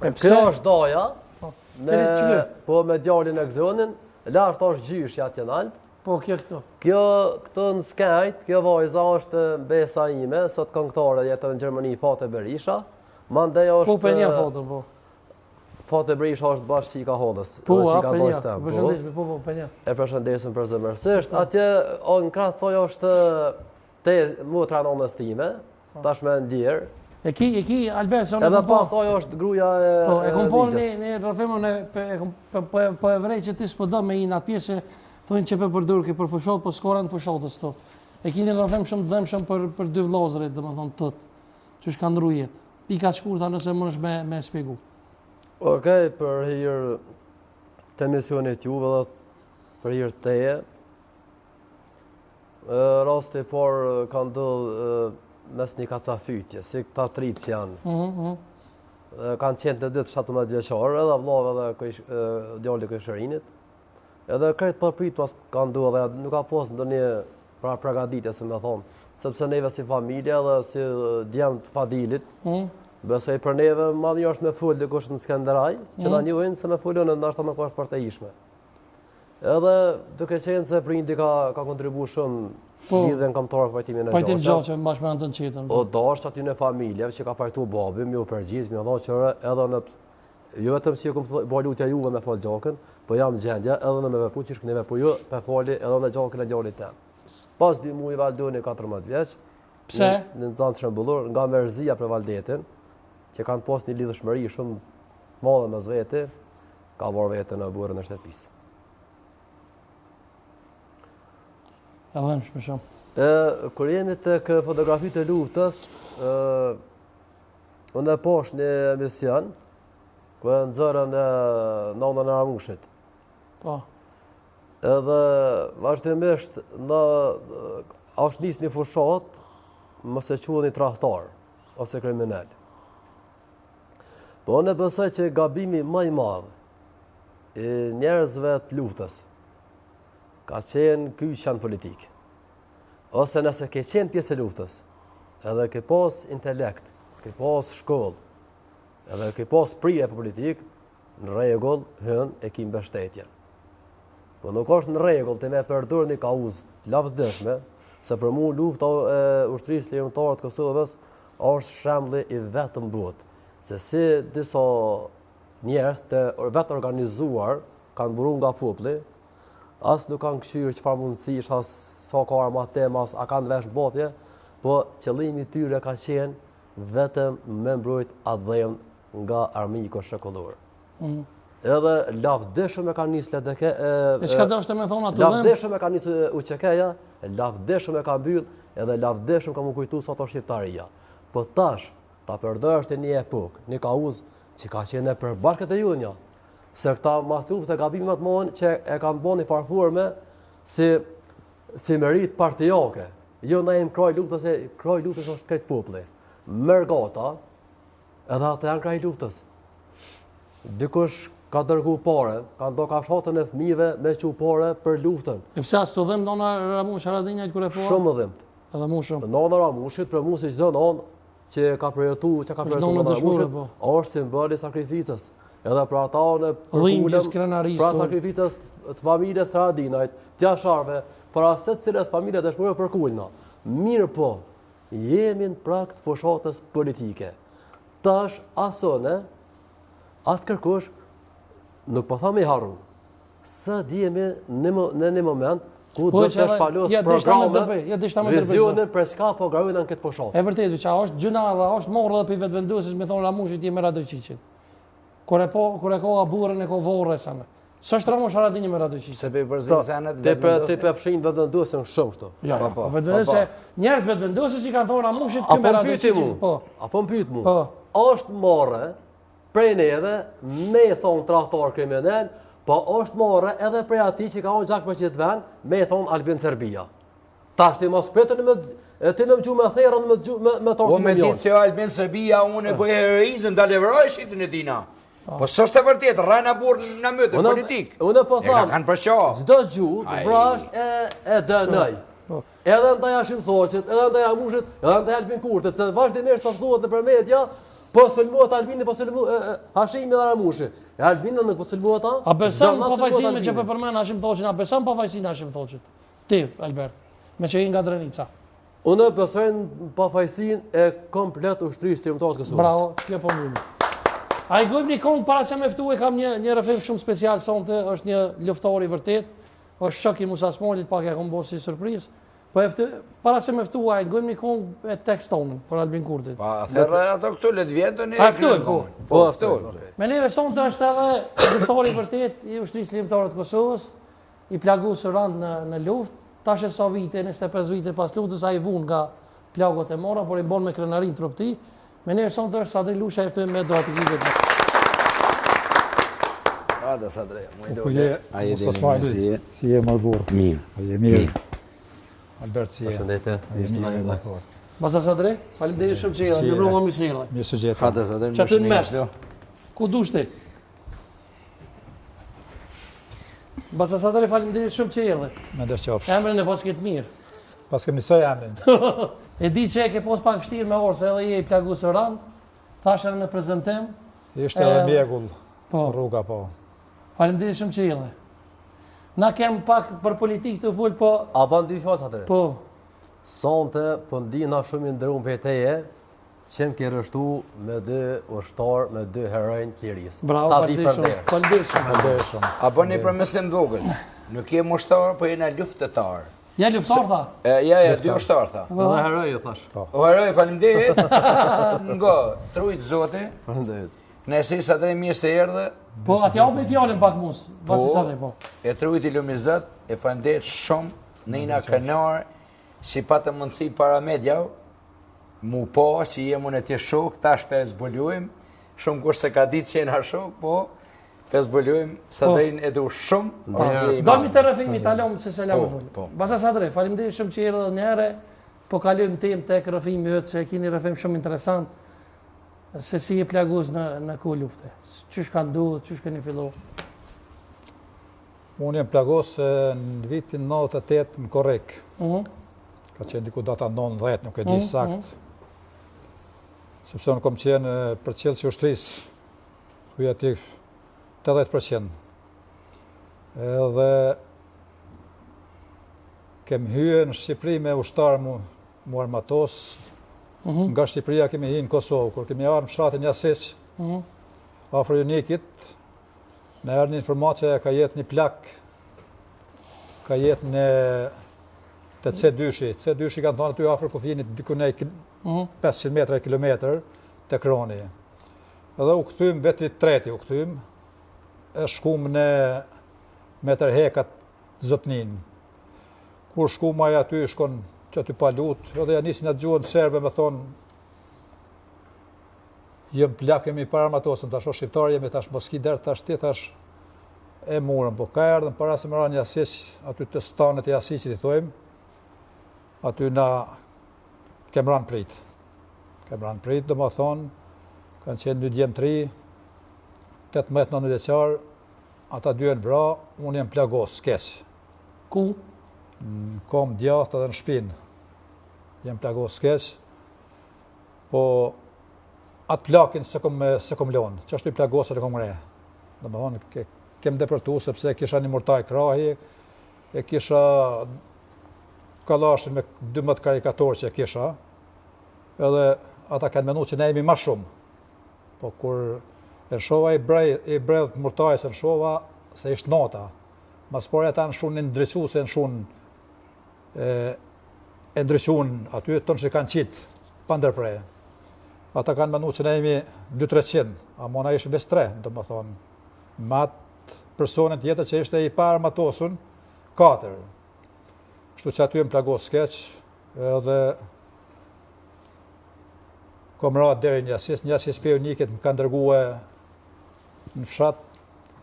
Kjo është doja, po me djallin e gëzonin, lartë është gjyshja atje në altë. Po, kjo këto? Kjo këto në skajt, kjo vajza është besa ime, sot këngëtare jetë në Gjermani Fate Berisha. Mandej është... Po, për një foto, po. Fate Berisha është bashkë që i ka hodës. Po, për një, përshëndeshme, po, për një. E përshëndesim për zëmërsisht. Atje, në kratë thoj është te mutra në onës time, tash me ndjerë. E ki, Albert, se edhe pas thoj është gruja e ligjes. E kom por një rrëfimën po e vrej që ti s'po do me i në atë pjesë thujnë që për përdurë ki për fushat, po s'kora në fushatës të. E ki një rrëfim shumë të dhemshëm për dy vllazërit, dhe më thonë tëtë, që shka ndru jetë. Pika shkurta nëse më është me spjegu. Okej, për hirë të emisionit juve dhe për hirë teje, rasti por ka ndodhë mes një kacafytje, si këta tritë që janë. Kanë qenë të ditë 17 vjeqarë, edhe vllave dhe djalli Këshërinit. Edhe kërët përpritu asë ka ndodhë, dhe nuk ka posë ndë një pregaditje, se me thonë, sepse neve si familje dhe si djemë të Fadilit, besoj për neve madhë është me full dhe kush në Skenderaj, që na njohin se me fullën e nashta me kush për të ishme. Edhe duke qenë se prindi ka kontribu shumë lidhe në kamtarë për pajtimin e gjoqe. Pajtim gjoqe, më bashkë me antën qitën. O dasht aty në familjeve që ka pajtu babi, mi u përgjiz, mi dha qërë edhe në... Jo vetëm si e këmë balutja juve me falë gjoken, po jam gjendja edhe në me vepru që shkëne vepru ju për fali edhe në gjoken e gjallit tem. Pas 2 muaj Valdoni 14 vjeq. Pse? Në Zanë Shëmbullur, nga mërzia për Valdetin, që kanë pas një lidhëshmëri shumë madhe me zveti, ka varë vete në burën e shtëpisë. E dhemë shme shumë. Kër jemi të kë fotografi të luftës, unë e posh një emision, kër e nëzërën e Nonën e Ramushit. Po. Edhe vazhdimisht është njës një fushat, mëse qua një trahtar, ose kriminal. Po unë e besoj që gabimi maj madhë i njerëzve të luftës, ka qenë kyqan politikë. Ose nëse ke qenë pjesë e luftës, edhe ke pas intelekt, ke pas shkollë, edhe ke pas prije për politikë, në regull, hën e kim bështetjen. Po nuk është në regull të me përdur një kauzë të lavdëshme, se për mu lufta e ushtrisë lirimtare të Kosovës është shembli i vetëm botë. Se si disa njerëz të vetë organizuar kanë buru nga populli, asë nuk kanë këshyrë që farë mundësish, asë sa ka arma temas, a kanë vesh botje, po qëllimi tyre ka qenë vetëm me mbrojt atë dhejmë nga armiko shekullor. Edhe lavdeshëm e ka njësë ledeke... E shka do është me thonë atë dhejmë? Lavdeshëm e ka njësë uqekeja, lavdeshëm e ka mbyll, edhe lavdeshëm ka më kujtu sa të shqiptaria. Po tash, ta përdër është një epok, një kauz që ka qenë për barkët e ju një, se këta mathuf të gabimet mohën që e kanë boni farfurme si merit partijake. Jo na jemi kraj luftës, e kraj luftës është këtë populli. Mërgata, edhe ata janë kraj luftës. Dikush ka dërgu pare, ka ndo kafshatën e fëmijëve me që pare për luftën. E pse as të dhëm nona Ramush Haradinja kur e po? Shumë dhimt. Edhe më shumë. Nona Ramushit, për mu si çdo nonë që ka përjetu nona Ramushit, është simboli sakrificës. Edhe për ata në përkullëm, pra sakrificës të familjes të Haradinajt, tja sharve, për aset cilës familje dëshmërë përkullna. Mirë po, jemi në prag të fushatës politike. Tash asone, as kërkush, nuk po tha me harru. Së djemi në një moment ku do të shpalos programe, vizionin për shka po grajojnë në këtë fushatë. E vërtetë, që është gjuna dhe është morë dhe për vetëvenduesis me thonë Ramushit jemi Radojqiqin. Kur e ko aburën e ko vorë e sanë. Së është Ramush Haradinja me Radojqiqin. Se për përzinë Te përfshin vetëvenduesin shumë shto. Ja, njerët vetëvenduesis i kanë thonë Ramushit këmë me Radojqiqin. Apo më pyet mu, është morë prej neve me thonë traktor kriminal, po është morë edhe prej ati që ka onë gjak për qitë ven, me thonë Albin Serbia. Ta është ti mos pretën ti me më gju me therën me tortë me ditë se Albin Serbia unë e bëjë heroizm, da leveroj shqitën e dina. Po së është të vërtet, rajna burë në mëtë politik. Unë po thamë, kanë përqa. gjdo gjuhë vrash e dënëj. Edhe në taj Hashim Thoqit, edhe në taj Ramushit, edhe në taj Albin Kurtit, se vazhdimisht të thuhet në për media, po sulmuat Albini, po sulmuat Hashimi dhe Ramushi. E Albini nuk po sulmuat ta? A beson pa fajsin me që përmen Hashim Thoqit, a beson pa fajsin Hashim Thoqit? Ti, Albert, me që i nga Drenica. Unë besojnë pa fajsin e komplet ushtrisë të jumëtarët Kosovës. Bravo, kjo po mëjmë. A i gojmë një kongë, para që me ftu e kam një rëfim shumë special sonte, është një luftari vërtet, është shok i Musa Smolit, pak e kom bo si surpriz. Para që me ftu a i gojmë një kongë e tekst tonën, për Albin Kurtit. Pa, thërë ato këtu let vjetën e... A ftu e, po. Po, ftu. Me neve sonte është edhe luftari vërtet, i ushtrisë Ligjimtarët Kosovës, i plagu së randë në luft, tash e sa vite, 25 vite pas luftës, a i vun nga plagot e mora, por i bon me krenarin tropti. Me neve sonte është Sadri Lusha eftojnë me doati gjithet. Ada Sadri, mu i do. A je dini si je Malbor. Mirë. A je mirë. Albert si je. Përshëndetje. A je mirë. Basa Sadri, faleminderit shumë që jeni, mirë më mirë. Mirë së gjeta. Ada Sadri, Që aty në mes, ku dushti? Basa Sadri, faleminderit shumë që jeni. Me ndërqofsh. Emrin e pas këtë mirë. Pas kemi njësoj emrin. E di që e ke pos pak vështirë me orë, se edhe je i plagu së randë, thashën në prezentim. Ishte edhe mjegull Po. rruga, po. Faleminderit shumë që jeni. Na kem pak për politikë të full, po... A ban dy fjalë atëre? Po. Sonte, po ndina shumë i ndërum për teje, qenë ke rështu me dy ushtar, me dy herojnë Kiris. Bravo, faleminderit shumë. A bëni përmesim dvogël. Nuk je ushtar, po jena luftetar. Ja luftar, tha? Ja, dy ushtar, tha. Dhe herojë, thash. O heroj, faleminderit. Nga, trujt zoti. Faleminderit. Nësi Sadri mirë se erdhe. Po, ati ja me fjallin pak mus. Basi Sadri, po. E trujt i lumizat, e faleminderit shumë, në ina kënar, që i patë mundësi para medjav, mu po, që jemu në tje shok, tash për zbulujmë, shumë kur se ka ditë që jena shok, po, për zbulujmë, Sadrin edu shumë. Dojmë të rëfimi, talom se selam e fulli. Basa Sadri, faleminderit shumë që erdhe një ere, po kalujmë tem të rëfimi jëtë, që e kini rëfim shumë interesant, se si e plaguz në ku lufte. Qysh ka ndu, qysh keni fillu? Unë jem plagos në vitin 98 në Korrek. Ka qenë diku data 90, nuk e di sakt. Sepse unë kom qenë për qelë që ushtrisë, kuja ti 80%. Edhe kem hyë në Shqipëri me ushtarë mu armatos. Nga Shqipëria kemi hi në Kosovë, kur kemi arë në fshatin Jasic, afër Junikit, në erë një informatë që ka jetë një plak, ka jetë në të C2-shi. C2-shi kanë thonë aty afër kufinit dykunej 500 metra e kilometër të kroni. Edhe u këtym veti treti u këtym, e shkum në metër hekat zotnin. Kur shkum aja aty shkon që aty pa lut, edhe ja nisin atë gjuhën serbe me thonë Jem plak jemi para Armatosën, tash o shqiptar jemi, tash mos ki der, tash ti, tash e murëm, po ka erdhën para se më ra një Asis, aty të stanët e Asisit i thojmë, aty na kem ranë prit. Kem ranë prit, do më thonë, kanë qenë 2 djemë 3, 18-19 vjeçar, ata 2 janë vra, unë jem plagos, s'keq. Ku? Kom djathtë edhe në shpinë. Jem plagos, s'keq. Po, atë plakin se kom lonë, që ashtu i plagosët e kom re. Do më thonë, kem depërtu, sepse kisha një murtaj krahi, e kisha kalashin me 12 karikatorë që kisha, edhe ata kanë menu që ne jemi ma shumë. Po kur e nshova i brejt murtaj se nshova, se ishtë nota. Mas pore ata në shumë në ndrysu se në shumë e ndryshun aty tonë që kanë qitë, pa ndërprej. Ata kanë menu që ne jemi 200-300, a mona ishë ves 3, do më thonë. Ma atë personet jetët që ishte i parë Armatosun, 4. Kështu që aty e më plagos skeq, edhe kom ra deri një Asis për unikit më kanë dërguë në fshat,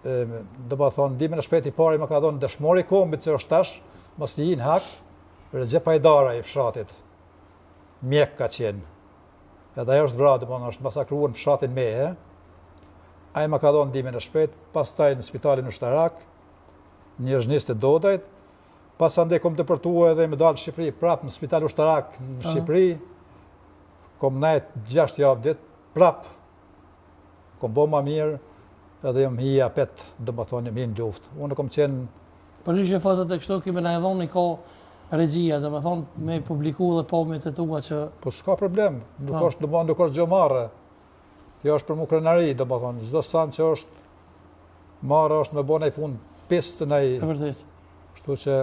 do më thonë, dime në shpeti pari më ka dhonë dëshmori kombit që është tash, mos të jinë hak, Rëgje Pajdara i fshatit, mjek ka qenë, edhe ajo është vra, dhe është masakruar në fshatin mehe, a i më ka dhonë dime në shpet, pas taj në spitalin në Shtarak, një zhnis të dodajt, pas ande kom depërtu edhe me dalë në Shqipëri, prap në spital në Shtarak në Shqipëri, kom najt 6 javë dit, prap, kom bo ma mirë, edhe jam hi apet, dhe më thonë, jam hi në luft. Unë kom qenë... Për ishë fotot e kështu, kime na e dhonë një ko regjia, dhe më thonë, me publiku dhe palmit e tua që... Po s'ka problem, nuk është gjë marrë. Kjo është për mu krenari, dhe më thonë, çdo sanë që është marrë, është me bo nej punë pistë nej... E vërtet. Kështu që...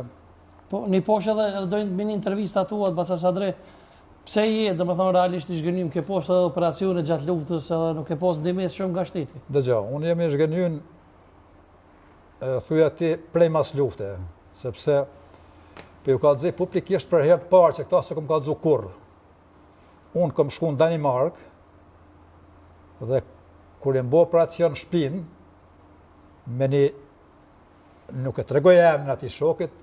Po, një poshë edhe dojnë të bini intervista tua, të Basa Sadre, pse je, dhe më thonë, realisht i shgënim, ke poshtë edhe operacione gjatë luftës, edhe nuk ke posë ndimes shumë nga shteti? Dëgjo, unë jemi shgënjën, thuja ti, prej mas lufte, sepse për ju kalëzij publikisht për herë të parë që këta se kom kalëzu kur. Unë kom shku në Danimark, dhe kur jem bo operacion në shpinë, me një, nuk e tregoj emë në ati shokit,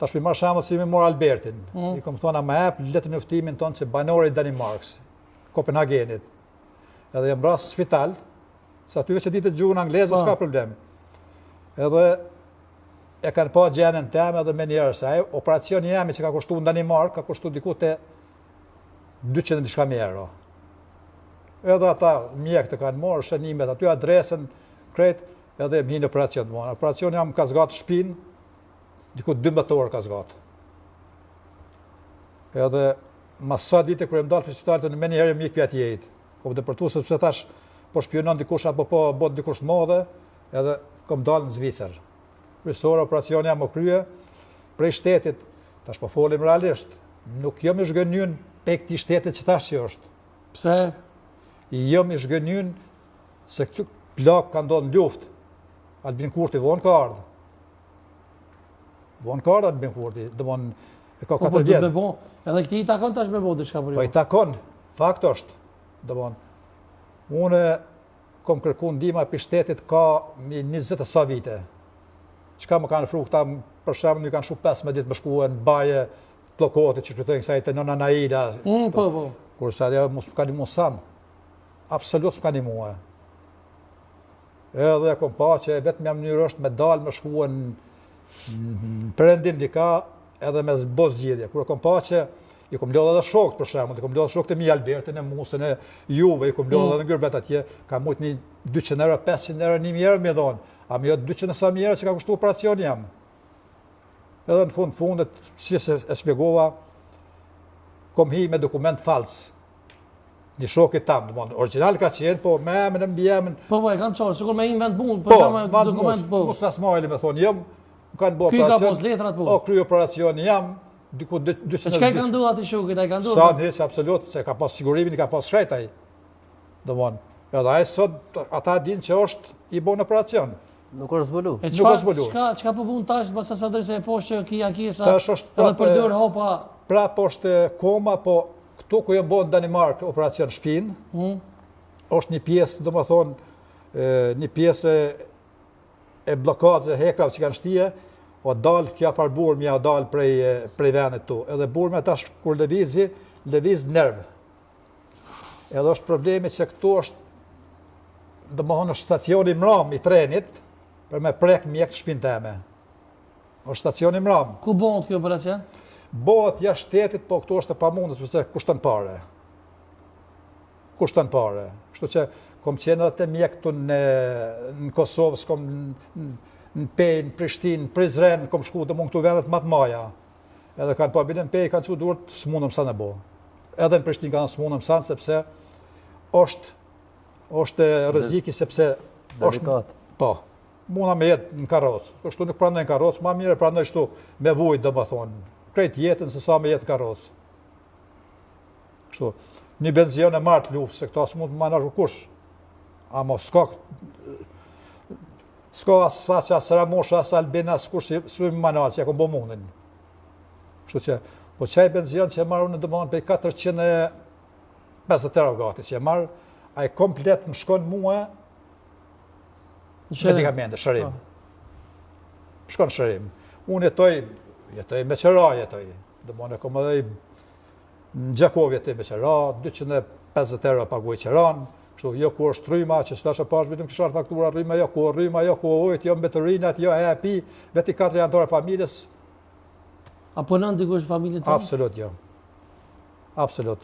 ta shpi marrë shamët si mi mor Albertin. I kom thona ma ep, letë njëftimin tonë që banori Danimarks, Kopenhagenit. Edhe jem ras spital, sa aty veç e ditë gjuhën anglezë, s'ka problem. Edhe e kanë pa gjenën teme edhe me njerë, se ajo operacioni jemi që ka kushtu në Danimark, ka kushtu diku të 200 diçka më euro. Edhe ata mjek të kanë morë, shënimet, aty adresën, krejt, edhe më hinë operacion të morë. Operacioni jam ka zgatë shpinë, diku 12 orë ka zgatë. Edhe mas sa dite kërë më dalë për qytetarët në meni herë mjek pjatë jetë. Kom depërtu sepse tash po shpionon dikush apo po bot dikush të madhe, edhe kom dalë në Zvicër. Kryesore operacioni jam më krye prej shtetit, tash po folim realisht, nuk jam i zhgënjën pe këtij shtetit që tash që është. Pse? Jam i zhgënjën se këtë plak ka ndonë në luft. Albin Kurti vonë ka ardhë. Vonë ka ardhë Albin Kurti, dëmon e ka 4 vjetë. Edhe këti i takon tash me bo diçka për jo? Po i takon, fakt është, dëmon. Unë kom kërku ndihma për shtetit ka 20 sa vite. Qka më kanë fru këta, për shemë një kanë shu 15 ditë më shkue në baje të lokotit që këtëjnë kësa i të nëna Naida. Po. Kur sa dhe më ka një mu sanë. Absolut s'm ka një mua. Edhe kom pa që vetëm jam njërë është me dalë më shkue në përëndim dika edhe me bos gjithje. Kur kom pa që i kom lodhë edhe shokët për shemë, i kom lodhë shokët e mi Albertin, e Musën, e Juve, i kom lodhë edhe në ngërbet atje, ka mujtë një 200 euro, 500 euro, 1.000 euro me dhonë. A mi jo 200 sa euro që ka kushtu operacion jam. Edhe në fundet, si se e shpjegova, kom hi me dokument falsë. Një shokit tamë, original ka qenë, po me emën, mbi emën. Po, e kam qarë, sikur me invent mund, po, dokument po. Mos rasmajli me thonë, jam, më kanë bo operacion. Ky ka pos letrat po. O, kry operacion jam, diku 200... Qka i ka ndodhë ati shokit, a i ka ndodhë? Sa njësë, absolut, se ka pas sigurimin, ka pas shretaj. Edhe a e sot, ata din që është i bo në operacion. Nuk është zbulu. Nuk është zbulu. Qka po vun tash, Basa Sadre se e poshtë që kia kjesa, edhe përdojrë hopa... Pra poshtë koma, po këtu ku jë bo në Danimark operacion shpinë, është një pjesë, do më thonë, një pjesë e blokadës e hekrave që kanë shtije, o dalë kja farë burmi, o dalë prej venit tu. Edhe burmi atash kur lëviz nervë. Edhe është problemi që këtu është, do më thonë, është stacioni mram i trenit, për me prek mjek të shpinë teme. është stacioni mram. Ku bëhet kjo operacion? Bëhet jashtë shtetit, po këtu është e pamundës, sepse kushton pare. Kushton pare. Kështu që kom qenë edhe të mjek këtu në Kosovë, s'kom në Pej, në Prishtinë, në Prizren, kom shku të mund këtu vendet më të maja. Edhe kanë pa bilin Pej, kanë që duhet s'mundëm sa në bo. Edhe në Prishtinë kanë s'mundëm sa, sepse është rreziki, sepse delikat. Po, muna me jetë në karrocë. Kështu nuk pranoj në karrocë, ma mire pranoj shtu me vujtë, dhe më thonë. Krejt jetën se sa me jetë në karrocë. Kështu, një benzion e martë luftë, se këta s'mund të manash u kush. Amo s'ka as faqë, as Ramosh, as Albina, as kush, s'u më manalë, që e kom bo mundin. Kështu që, po qaj benzion që e marrë unë dëmonë për 450 euro gati, që e marrë, a i komplet më shkon mua medikamente, shërim. Shkon shërim. Unë jetoj me qëra jetoj. Dëmonë e kom edhe në Gjakov jetoj me qëra, 250 euro paguaj qëran, kështu, jo ku është rryma, që s'ta shë pash, bitëm këshar faktura rryma, jo ku ojt, jo mbetërinat, jo hepi, veti 4 janëtore familjes. Apo në ndikosh familje të? Absolut, jo. Absolut.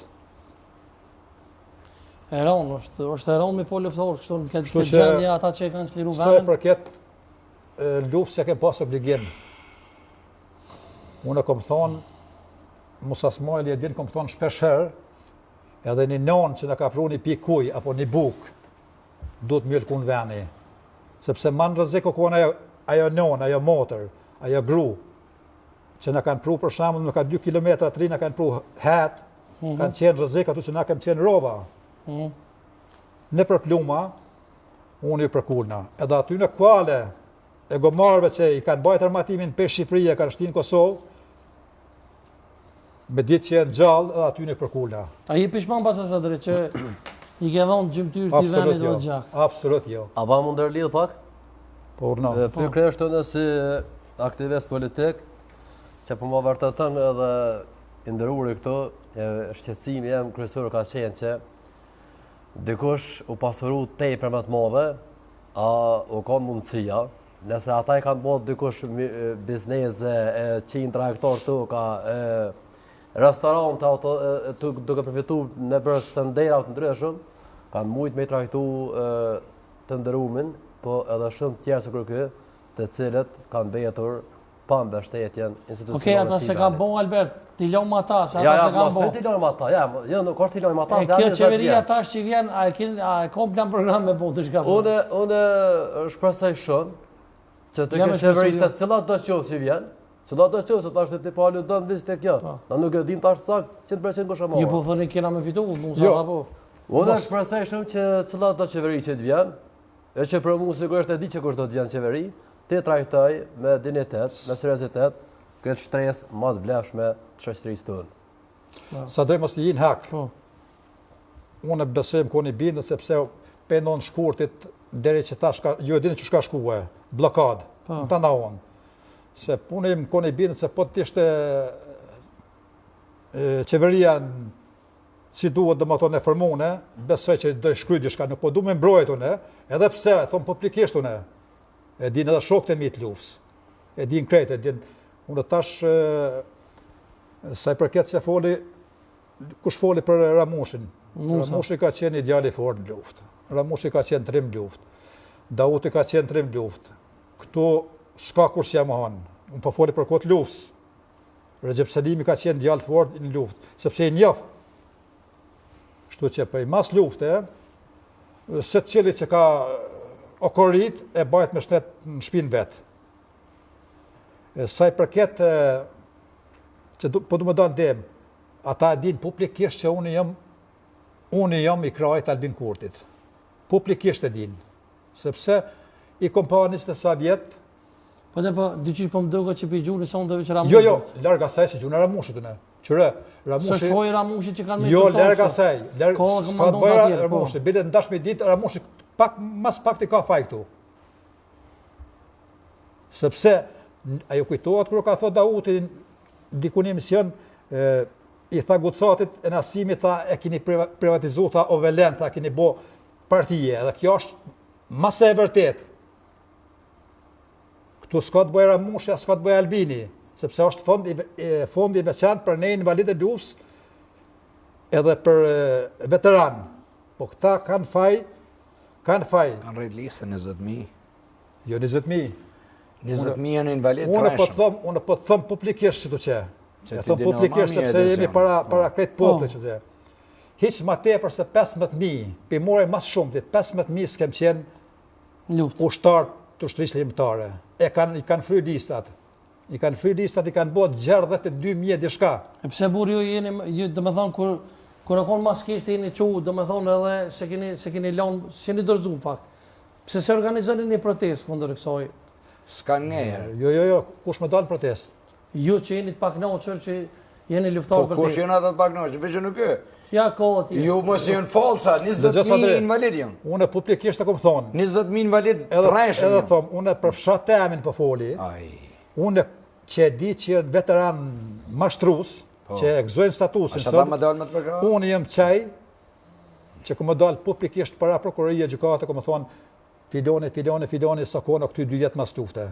Eron, është Eron me po luftorë, kështu në këtë gjendje ata që e kanë çliru vendin. Së e përket luft që ke pas obligim. Unë kom thonë, Musasmajli e din kom thonë shpesher, edhe një nonë që në ka pru një pikuj, apo një buk, du të mjëllë kun veni. Sepse ma në rëziko kone ajo nonë, ajo motër, ajo gru, që në kanë pru për shamë, në ka 2 kilometra, 3 në kanë pru hetë, kanë qenë rëzik, atu që në kemë qenë roba. Në për pluma, unë ju përkullna. Edhe aty në kvale e gomarve që i kanë bajt armatimin për Shqipëria, kanë shtinë Kosovë, me ditë që e në gjallë, edhe aty në përkullna. A i pishman pas asë drejt që i ke dhonë gjymëtyrë t'i venit dhe gjak? Absolut jo. A ba më ndërlidhë pak? Po, urna. Për kërë është të si aktivist politik, që për më vërtetën edhe ndëruri këto, shqetësimi jem kryesor ka qenë që dikush u pasuru tej për më të madhe, a u kanë mundësia, nëse ata i kanë bërë dikush bizneze, 100 hektar toka, restorante, duke përfitu në bërës të ndera të ndryshëm, kanë mujtë me i trajtu të ndërumin, po edhe shumë tjerë së kërky, të cilët kanë bejetur pa mbështetjen institucionale. Okej, ata se kanë bo, Albert, t'i lojmë ata, se ata se kanë bo. Ja, t'i lojmë ata, jo, nuk është t'i lojmë ata. E kjo qeveria tash që vjen, a e kom plan program me bo të shka bo? Unë shpresoj shumë, që të ke qeveri të cilat do qovë që vjen, cilat do qovë, se ta është të palu dënë disë të kjo. Na nuk e dim tash sak 100% kështë amara. Jo, po thëni kena me fitu, nuk sa ta po. Unë shpresoj shumë që cilat do qeveri që të vjen, e që për mu sigurisht e di që kështë do të vjen qeveri, të trajtoj me dignitet, me seriozitet, këtë shtres më të vlefshme të shoqërisë tonë. Sa dojë mos të jinë hak. Unë besojmë ku një bindë, sepse pendon shkurtit, deri që ta shka, ju e dini që shka shkue, blokad, në të naonë. Se punë im ku një bindë, se po të ishte qeveria si duhet dhe më tonë e formune, besoj që dojë shkryt shka, nuk po du me mbrojt une, edhe pse, thonë poplikisht une, e din edhe shokët e mi të luftës, e din krejt, e din, unë tash, sa i përket që foli, kush foli për Ramushin. Ramushi ka qenë ideali fort në luftë, Ramushi ka qenë trim në luftë, Dauti ka qenë trim në luftë, këtu s'ka kush që jam hanë, unë po foli për këtë luftës, Recep Selimi ka qenë ideali fort në luftë, sepse i njofë, shtu që për i mas luftë, se të qëli që ka okorit e bajt me shnet në shpinë vetë. Sa i përket që po du me do në dem, ata e din publikisht që unë jam i krajt Albin Kurtit. Publikisht e din. Sepse i kompanis të sa vjetë. Po dhe po, dyqish po më doga që për gjurë në sondëve që Ramushit? Jo, larga saj se gjurë në Ramushit. Qëre, Ramushi... Së shfoj Ramushi që kanë me Jo, tërtonë, lërga sej. Ska të bëjra Ramushi. Bile në dashme ditë, Ramushi mas pak të ka faj këtu. Sepse, ajo kujtohet kërë ka thot Dauti, dikun emision, i tha Gucatit e Nasimi, tha e kini privatizu, tha Ovelen, tha kini bo partije. Edhe kjo është mas e vërtet. Këtu s'ka të bëjë Ramushi, s'ka të bëjë Albini, sepse është fondi veçantë për ne invalid e lufts edhe për veteran. Po këta kanë faj. Kanë rejt listën 20.000. Jo 20.000. 20.000 janë invalid Unë trajshëm. po të thëmë publikisht që të që. Që E ti thëmë dino publikisht ma mirë sepse jemi edicion. para kretë popullit që të që. Hiq ma tepër se 15.000, për more mas shumë, 15.000 s'kem qenë ushtar të ushtrisë ligjëtare. I kanë fry listat. I kanë bërë 62.000 dishka. E pse burë ju jeni, dhe me thonë, kur e konë mas keshtë jeni qu, dhe me thonë edhe se keni lanë, se jeni dërzu në fakt. Pse se organizoni një protest kundër kësaj? S'ka ngejer. Jo, kush me dalë protest? Ju që jeni të paknoqër që jeni luftarë Po për kush janë ata të paknoqër, veç në kë? Ja kohët jeni. Ju mos janë falsa, 20.000 invalid janë. Unë publikisht e kom thonë. 20.000 invalid trajshëm Edhe janë. thom, unë për fshat temin po foli. Unë që di që janë veteran mashtrus, që e gëzojnë statusin. A shata më dalë më të përka? Unë jem qaj, që këmë dalë publikisht para prokuroria gjykate, këmë thonë, filoni, sa kona këty 2 vjetë mas lufte.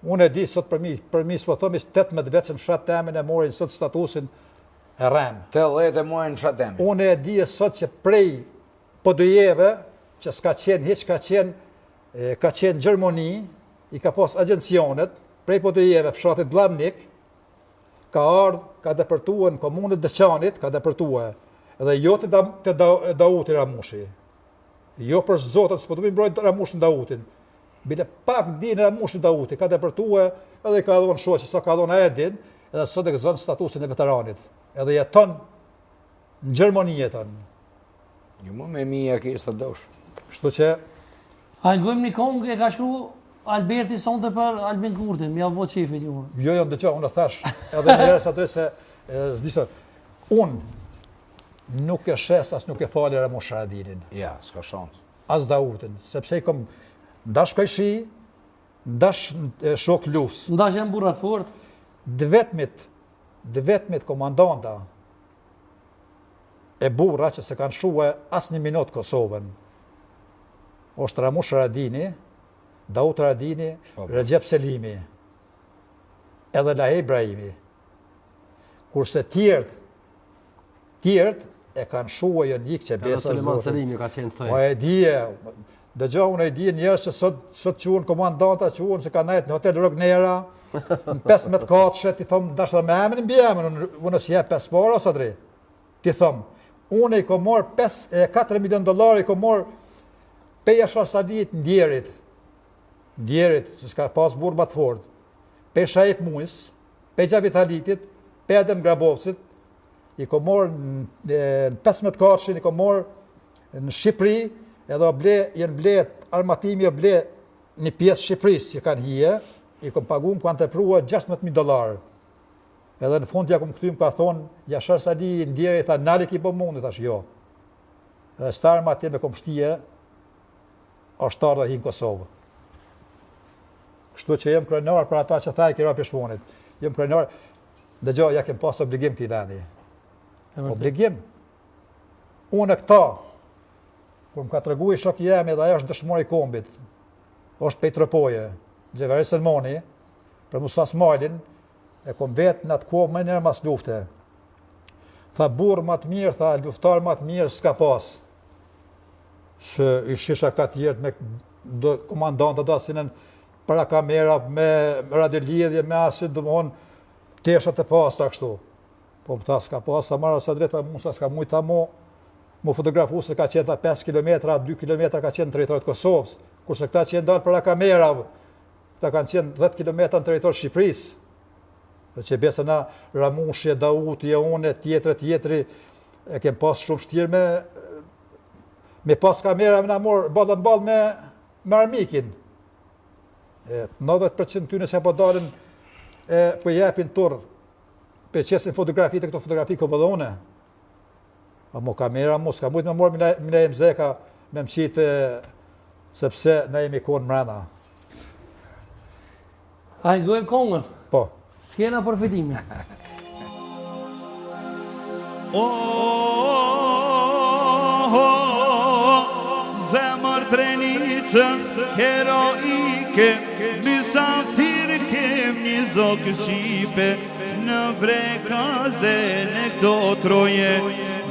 Unë e di sot për mi s'po thomi 18 veçën fshat temin e morin sot statusin e rem. 80 e mojnë fshat temin. Unë e di sot që prej podujeve, që s'ka qenë hiq, ka qenë Gjermoni, i ka pas agencionet, prej podujeve fshatit Dlamnik, ka ardhë, ka depërtuar në komunët Dëqanit, ka depërtuar. Edhe jo të Dauti Ramushi. Jo për zotët, s'po të mi mbrojt Ramushin Dautin. Bile pak din Ramushin Dauti, ka depërtuar, edhe ka dhonë shoqë, sa ka dhonë Edin, edhe sot e gëzën statusin e veteranit. Edhe jeton në Gjermoni jeton. Ju mu me mija kisë të dosh. Kështu që... A ngojmë një kongë e ka shkru Alberti sonte për Albin Kurtin, mi avë qefin ju. Jo, ndëgjo, unë thash, edhe njërës atë se zdisë, unë nuk e shes, as nuk e fali Ramush Haradinin. Ja, s'ka shans. As Dautin, sepse i kom ndash kajshi, ndash shok lufts. Ndash janë burrat fort. Dëvetmit komandanta e burra që se kanë shue as një minut Kosovën. Është Ramush Haradini, Daut Haradini, Recep Selimi, edhe Lahe Ibrahimi. Kurse tjertë e kanë shua jë njëkë që besa Suleman Selimi ka qenë të Po e dije, dëgjo unë e dije njërës që sot quen komandanta, quen që ka najtë në hotel Rognera, në 15 katëshe, ti thëmë, ndash dhe me emin në bjemen, unë si je 5 para, sa dri. Ti thëmë, unë i ko morë 4 milion $, i ko morë Peja Shrasadit në djerit, që s'ka pas burë batë fort, Pej Shaip Mujës, Pej Gjavit Halitit, Pej Adem Grabovcit, i ko morë në 15 katëshin, i ko morë në Shqipëri, edhe jenë blet, armatimi e ble një pjesë Shqipëris që kanë hije, i kom pagun kanë të prua $16.000. Edhe në fund ja kom këtym ka thonë, Jashar Sadi në djeri, tha, nalik i po mundi, thash jo. Edhe së armatime kom shtije, ashtar dhe hinë Kosovë. Kështu që jem krenar për ata që thaj kira pishmonit. Jem krenar, dhe gjo, ja kem pas obligim këti vendi. Obligim. Unë e këta, kur më ka të regu i shok jemi dhe ajo është dëshmor i kombit, është Petropoje, Gjeveri Selmoni, për Musa Smalin, e kom vetë në atë kohë më njerë mas lufte. Tha burë më të mirë, tha luftar më të mirë s'ka pas. Që i shisha këta tjertë me komandantë do asinën para kamera, me radiolidhje, me asit, do më honë teshat e pas ta kështu. Po më ta s'ka pas, ta marra sa drejta Musa s'ka mujta mu fotografu se ka qenë ta 5 km, 2 km ka qenë në territorit Kosovës, kurse këta qenë dalë para kamera, këta kanë qenë 10 km në territorit Shqipërisë. Dhe që besë na Ramushi, Dauti, une, tjetëri, e kem pas shumë shtirë me pas kamera me na morë balë në balë me armikin. 90% tyne që po dalin, po jepin tur qesin fotografi të këto fotografi këpëllone. A mo kamera, mos ka mujtë me morë mine e mzeka me më qitë, sepse ne jemi konë mrena. A i gojmë kongën? Po. S'kena përfitimi. Zemër trenicës heroike, mysafir kem një zokë shqipe, në brekaze në këto troje,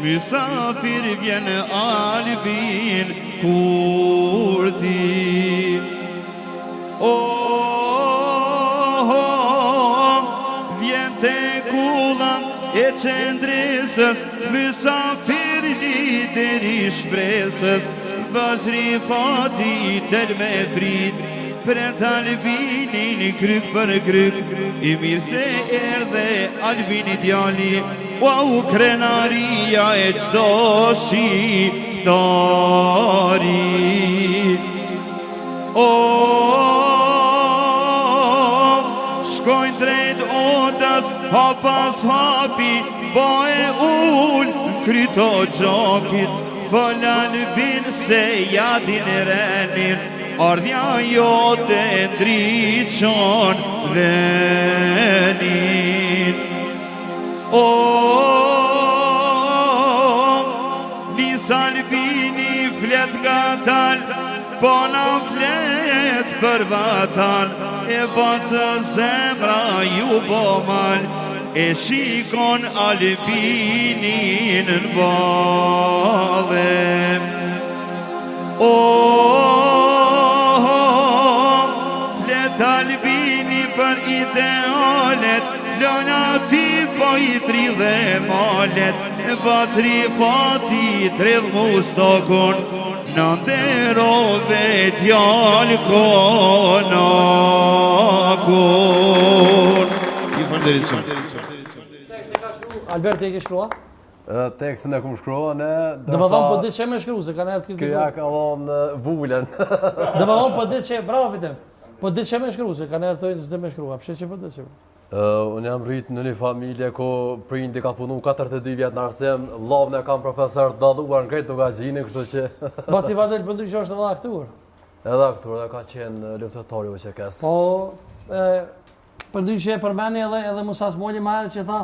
mysafir vjen Albin Kurti. Vjen të kullan e qendresës, mysafir lider i shpresës, Basri Fati del me prit, pret Albinin kryk për kryk, i mirë se erdhe Albini djali, u krenaria e qdo shqiptari. Shkojnë drejt odas, hapas hapi, po e ullë kryto gjokit, fol Albin se jadin renin, ardhja jote ndriqon venin. Nis Albini flet nga dal, po na flet për vatan, e bacë zemra ju po mal, e shikon Albinin në bale. Flet Albini për idealet, flona ti po i dridhe malet, Basri Fati dridh mustokun, në nderove djallë konakun. I fënderit Albert e ke shkrua? Tekstin e kum shkrua në... Dhe më thonë, po dhe që me shkru, se ka nërë të këtë Këja ka thonë vullen. Dhe më thonë, po dhe që, bravo fitem, po dhe që me shkru, se ka nërë të tojnë së dhe me shkrua, pëshe që po dhe që? Unë jam rritë në një familje ku prindi ka punu 42 vjetë në arsem, lavën e kam profesor daluar në krejtë të gajgjini, kështu që... Baci Vadel për ndryshë është edhe aktur? Edhe aktur, edhe ka qenë luftëtori u që kesë. Po, për ndryshë e përmeni edhe Musas Moli Marë që tha,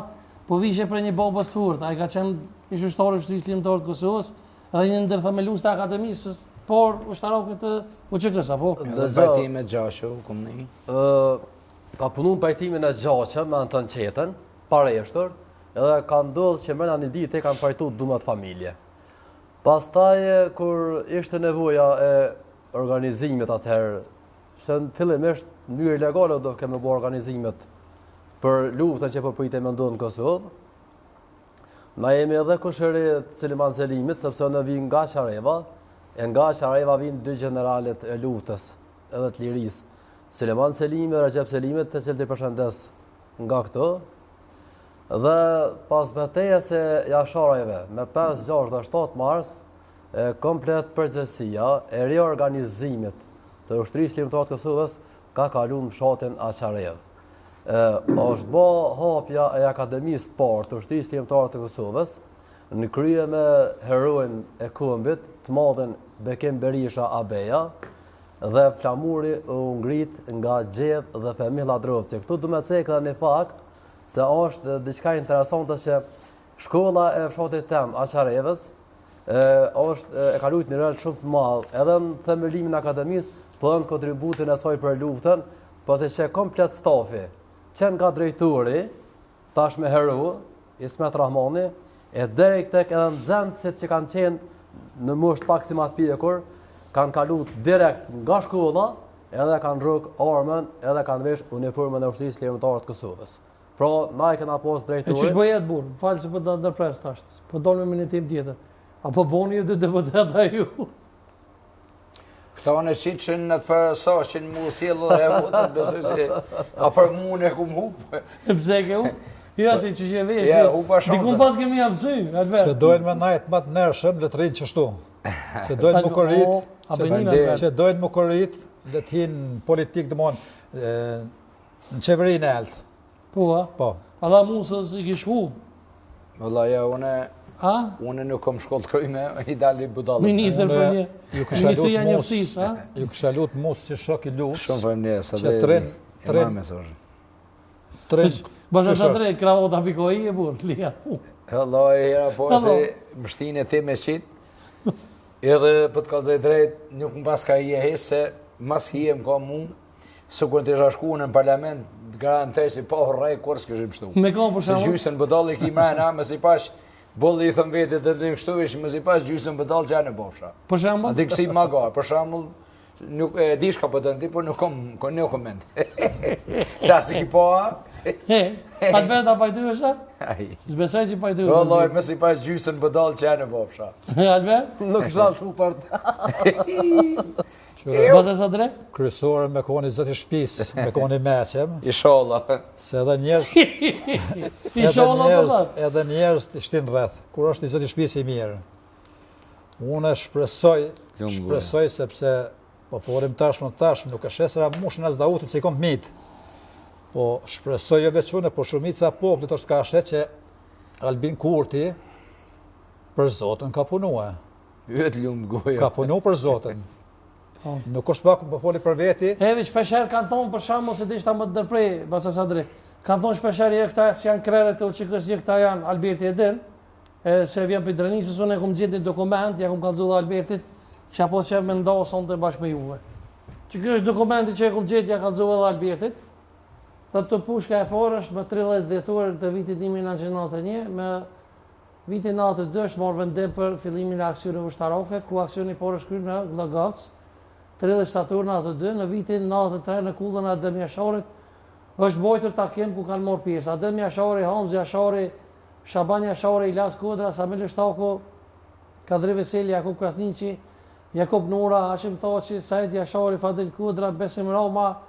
po vishe për një bobës të furt, a i ka qenë i shushtore shtrisht limëtorë të Kosovës, edhe një ndërthamelus të akademisë, por ushtarokët të UÇK-s, apo? Edhe pajtime gjashu, kum një? Ka punu në pajtimin e gjaqëm me Anton Qetën, pareshtur, edhe ka ndodhë që mërna një ditë e kanë pajtu dumat familje. Pastaj, kur ishte nevoja e organizimit atëherë, që në fillimisht në mënyrë ilegale do keme bo organizimet për luftën që përpujte me ndodhë në Kosovë, na jemi edhe kushërit Seliman Selimit, sepse në vinë nga Qareva, e nga Qareva vinë 2 generalet e luftës edhe të lirisë. Seliman Selimi dhe Recep Selimit, të cilët i përshëndes nga këto, dhe pas betejës e Jasharajve, me 5, 6 dhe 7 mars, komplet përgjësia e reorganizimit të ushtrisë limëtorë të Kosovës ka kalu në fshatin Aqarev. është bo hapja e Akademisë parë të ushtrisë limëtorë të Kosovës, në krye me heroin e këmbit, të madhen Bekim Berisha Abeja, dhe flamuri u ngrit nga Gjeb dhe Femih Ladrovci. Këtu du me cekë dhe një fakt, se është diçka interesante që shkolla e fshatit tem, Aqarevës, e ka lujt një rol shumë të madh, edhe në themellimin e akademisë, po edhe në kontributin e saj për luftën, pasi që komplet stafi, që nga drejtori, tash me hero, Ismet Rahmani, e drejt tek edhe nxënësit që kanë qenë në moshë pak si ma të pjekur, kanë kalu direkt nga shkolla, edhe kanë rrugë armën, edhe kanë vesh uniformën e ushtrisë limëtare të Kosovës. Pra, na i kena pas drejtori. E qësh bëjet burë, falë se për të ndërpres tash, po dolme me një tim tjetër. Apo boni ju të deputata ju? Këta në qitë në të fërësashin mu sjellë dhe votën, besoj që a për mu në ku mu. Pse ke u? Ja, ti që që vesh, dikun pas kemi apsy, Albert. Që dojnë me najtë më të nërshëm, le të rinë qështu. Që dojnë më korrit, që dojnë më korrit, le të hinë politikë dëmonë në qeverinë e altë. Po, a? Po. Allah musës i kishku. Valla, ja, une nuk kom shkollë të kryme, i dali budallë. Minister për një, Ministria Njëfësis, ha? Ju kësha lutë musë që shok i lutë. Shumë për një, sa që tren. Basa sa drejt, kravota pikoj e burë, lija. Allah, e hera po, se mështinë e ti me qitë, edhe për të kalëzaj drejt, nuk më pas ka i e hesë, se mas hije më ka mu, së kërën të shashku në parlament, të garantej si po rrej kërës këshim shtu. Me ka për shumë? Se gjysën bëdalli ki mrena, me si pash, bolli i thëmë vetit dhe të kështu ish, me si pash gjysën bëdall që e në bofsha. Për shumë? A di kësi ma garë, për shumë, nuk e dish ka për të ndi, por nuk kom mend. Sa si ki po, a? Albert, a pajtu e shak? Zbesaj që pajtu e. Vëllaj, me si pash gjysën bëdall që e në bofsha. Albert? Nuk shla shu për të. Basa sa drejt? Kryesore me koni zëti shpis, me koni meqem. Inshallah. Se edhe njerës... Edhe njerës të shtin rreth, kur është i zëti shpis i mirë. Unë shpresoj sepse, po porim tashmë, nuk është esra mushën as Dautit që i kom mitë. Po shpresoj jo veçune, po shumica poplit është ka ashe që Albin Kurti për Zotën ka punua. Ka punu për Zotën. Nuk është pak më foli për veti. Evi, shpesher kanë thonë për shamë ose dishta më të dërprej, basa sadri. Kanë thonë shpesher je këta si janë kreret e o qikës je këta janë Alberti e din, se vjen për drenisës, unë e kom gjithë një dokument, ja kom kalëzu dhe Albertit, që apo që me ndohë sonë të bashkë me juve. Që kjo është dokumenti që e kom gjithë, ja kalëzu dhe Albertit, dhe të pushka e parë është me 30 dhjetor të vitit 1991, me vitin 92 është marrë vendim për fillimin e aksionit ushtarake, ku aksioni parë është kryer në Glagavc, 30 shtator 92, në vitin 93 në kullën e Adem Jasharit, është bojtur takim ku kanë marrë pjesë. Adem Jashari, Hamzi Jashari, Shaban Jashari, Ilas Kodra, Samil Shtako, Kadri Veseli, Jakub Krasniqi, Jakub Nura, Hashim Thaçi, Said Jashari, Fadil Kodra, Besim Roma,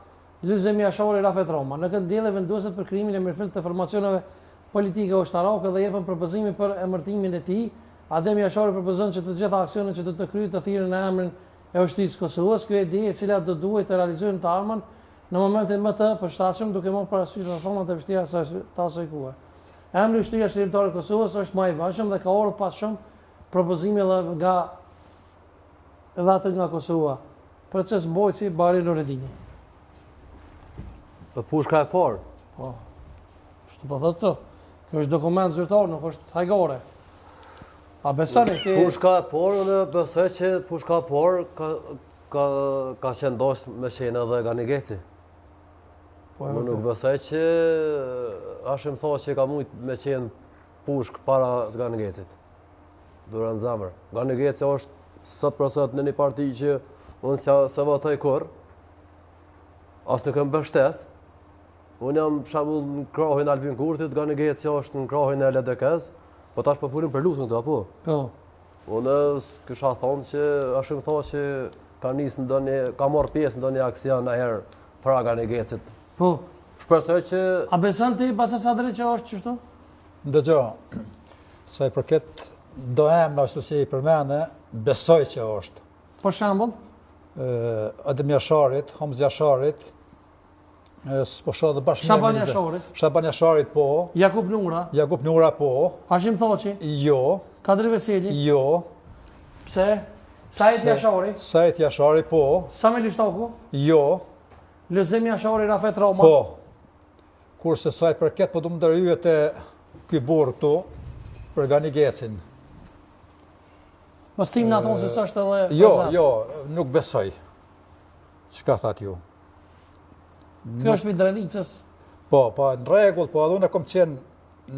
Luzem Jashari, Rafet Roma. Në këtë diellë vendoset për krijimin e mirëfillt të formacioneve politike ushtarake dhe jepën propozime për emërtimin e tij. Adem Jashari propozon që të gjitha aksionet që do të kryejnë të thirrën në emrin e ushtrisë Kosovës, kjo ide e cila do duhet të realizojnë të armën në momentin më të përshtatshëm, duke marrë parasysh reformat e vështira të asaj kohe. Emri i Ushtria Shërbimtare e Kosovës është më i vëshëm dhe ka ardhur pas shumë propozime nga nga Kosova. Proces mbojtësi Bari Nureddini. Për pushka e parë? Po. Shtu po thotë të. Kjo është dokument zyrtar, nuk është hajgore. A besani ke... Pushka e parë, unë besoj që pushka e parë ka qenë dosht me qenë edhe Ganigeci. Unë nuk besoj që Hashim Thaçi ka mujtë me qenë pushk para Ganigecit. Duran zamër. Ganigeci është sot përset në një parti që unë se votoj kur, asë nuk e mbështes. Unë jam shambull në krahin Albin Kurtit, Ganigeci është në krahin e LDK-s, po tash po furim për luftë këtu apo? Po. Unë kisha thonë që Hashim Thaçi ka marrë pjesë në ndonjë aksion herë para Ganigecit. Po. Shpresoj që... A beson ti pas sa drejt që është kështu? Ndëgjoj, sa i përket do emra ashtu si i përmende, besoj që është. Për shembull? Adem Jasharit, Hamzi Jasharit, s'po shoh dhe bashkë... Shaban Jasharit? Shaban Jasharit po. Jakub Nura? Jakub Nura po. Hashim Thaçi? Jo. Kadri Veseli? Jo. Pse? Said Jashari? Said Jashari po. Samil Shtako? Jo. Luzem Jashari, Rafet Roma? Po. Kurse sa i përket po du më ndërhyjet e ky burr këtu për Ganigecin. Mos tim në aton se s'është edhe... Jo, nuk besoj. Çka thatë ju? Kjo është mi Drenicës? Po, në rregull, po edhe unë kom qenë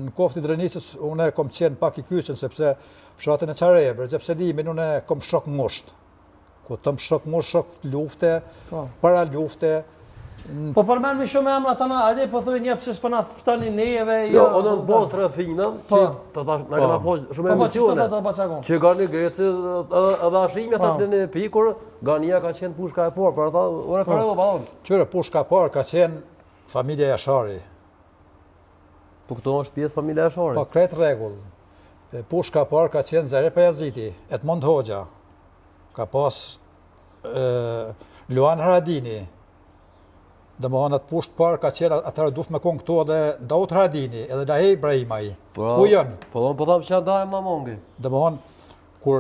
në koftë i Drenicës, unë kom qenë pak i kyçën sepse fshatin e Çarevër, Xepselimin unë kom shok ngusht. Ku tëm shok ngusht, shok lufte, para lufte. Po përmend me shumë emra tani, hajde po thuaj një pse s'po na ftoni neve. Jo, unë në botë rrethina, që të thash na kena po shumë emocione. Që Ganigeci edhe Hashimi ata në pikur, Gania ka qenë pushka e parë, për ata u referova ballon. Qyre pushka e parë ka qenë familja Jashari. Po këto është pjesë familja Jashari. Po krejt rregull. Pushka e parë ka qenë Zare Pajaziti, Edmond Hoxha. Ka pas Luan Haradini. Dhe më hanë atë pushtë parë ka qenë atërë duft me konë këto edhe Daut Haradini, edhe Lahej Ibrahima i. Ku janë? Po thamë që ndajmë ma mongi. Dhe më hanë, kur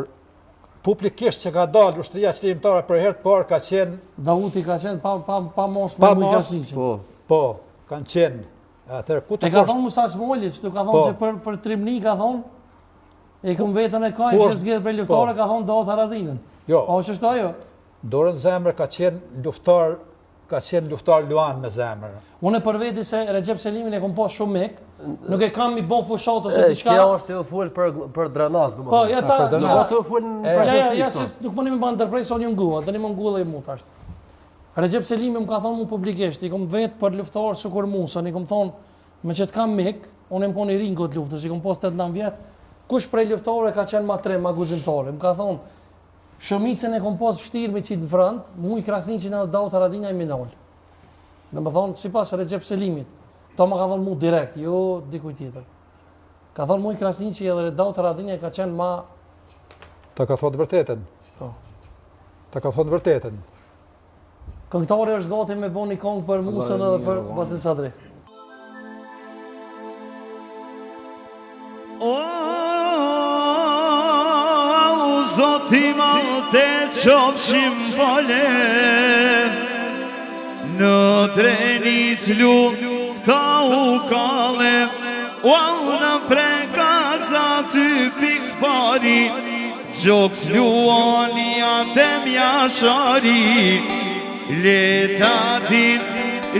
publikisht që ka dalë ushtria qëllimtare për herë të parë ka qenë... Dauti ka qenë pa mos me Mujkasniqin. Po, kanë qenë. Atërë, ku të ka thonë Musa Smolli, që ka thonë që për Trimni ka thonë, e këm vetën e kajnë që zgjedhë për luftare ka thonë Daut Haradinën. Jo. O, që shto ajo? Dorën zemër ka qenë luftar Luan me zemër. Unë për veti se Recep Selimin e kom pas shumë mik, nuk e kam i bon fushat ose t'i shka... Kjo është e full për drenaz, Po, ja ta... Nuk është e full në përgjësi. Ja, se nuk më një me ba ndërprej, sa një nguha, të një më nguha dhe i mu thashtë. Recep Selimi më ka thonë mu publikisht, i kom vetë për luftarë sukur Musën, i kom thonë, me që t'kam mik, unë e më koni rinë këtë luftës, i kom pas 8-9 vjetë, kush prej luftare ka qenë ma 3, ma guzimtare. Më ka thonë, shumicën e kom pas vështirë me qitë në frënd, mu i Krasniqin edhe Daut Haradinja i minol. Dhe më thonë, si pas Recep Selimit, ta më ka thonë mu direkt, jo dikuj tjetër. Ka thonë mu i Krasniqin edhe Daut Haradinja ka qenë ma... Ta ka thonë vërtetën. Po. Ta ka thonë vërtetën. Këngëtari është gati me bo një kongë për Musën edhe për Basin Sadri. Zoti malë të qofshim fale, në Drenis lufta u kale, në prekaza ty pik spari, gjoks luani atem jashari, letatin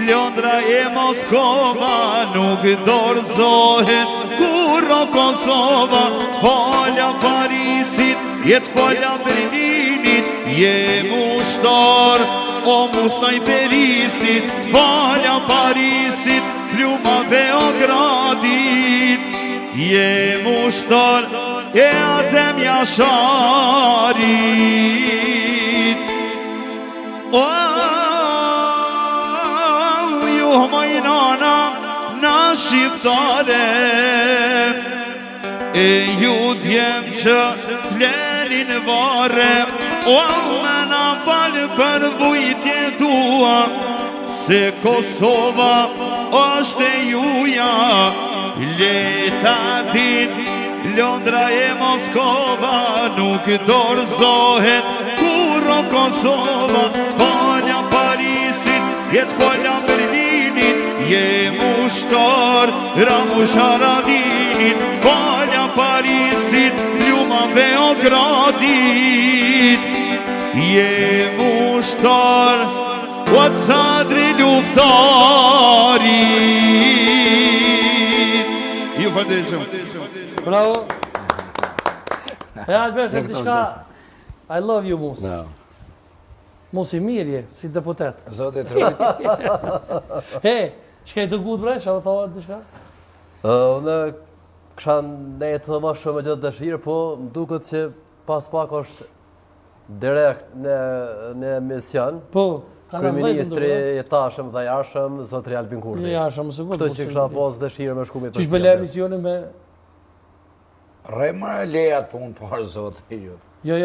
Londra e Moskova nuk dorëzohet kurro Kosova, falja Parisit, jet falja Berlinit, je mushtar, o musnaj peristit, falja Parisit, pluma Beogradit, je mushtar, e atem jasharit. Majnana na shqiptare, e ju djem që flerin vare, o me na falë për vujtje tua, se Kosova është e juja, letatin Londra e Moskova nuk dorëzohet kurro Kosova, falja Parisit, jet falja Berlinit, je mushtar, Ramush Haradinit, falja Parisit, pluma Beogradit, je mushtar, o Sadri luftarit. Ju falenderoj. Bravo. Albert, se t'i shka, I love you, Mus. Mos i mirje, si deputet. Zotit rrujt. He, shkej të gutë bre, që thova të shka? Unë kësha nejë të më shumë e gjithë dëshirë, po më duket që pas pak është direkt në emision. Po, Kryeministri i tashëm dhe jashëm, zotri Albin Kurti. Jashëm, së Kështu që kësha pas dëshirë me shku me Qish bële emisionin me... Rejma e lejat punë parë zotë. Jo,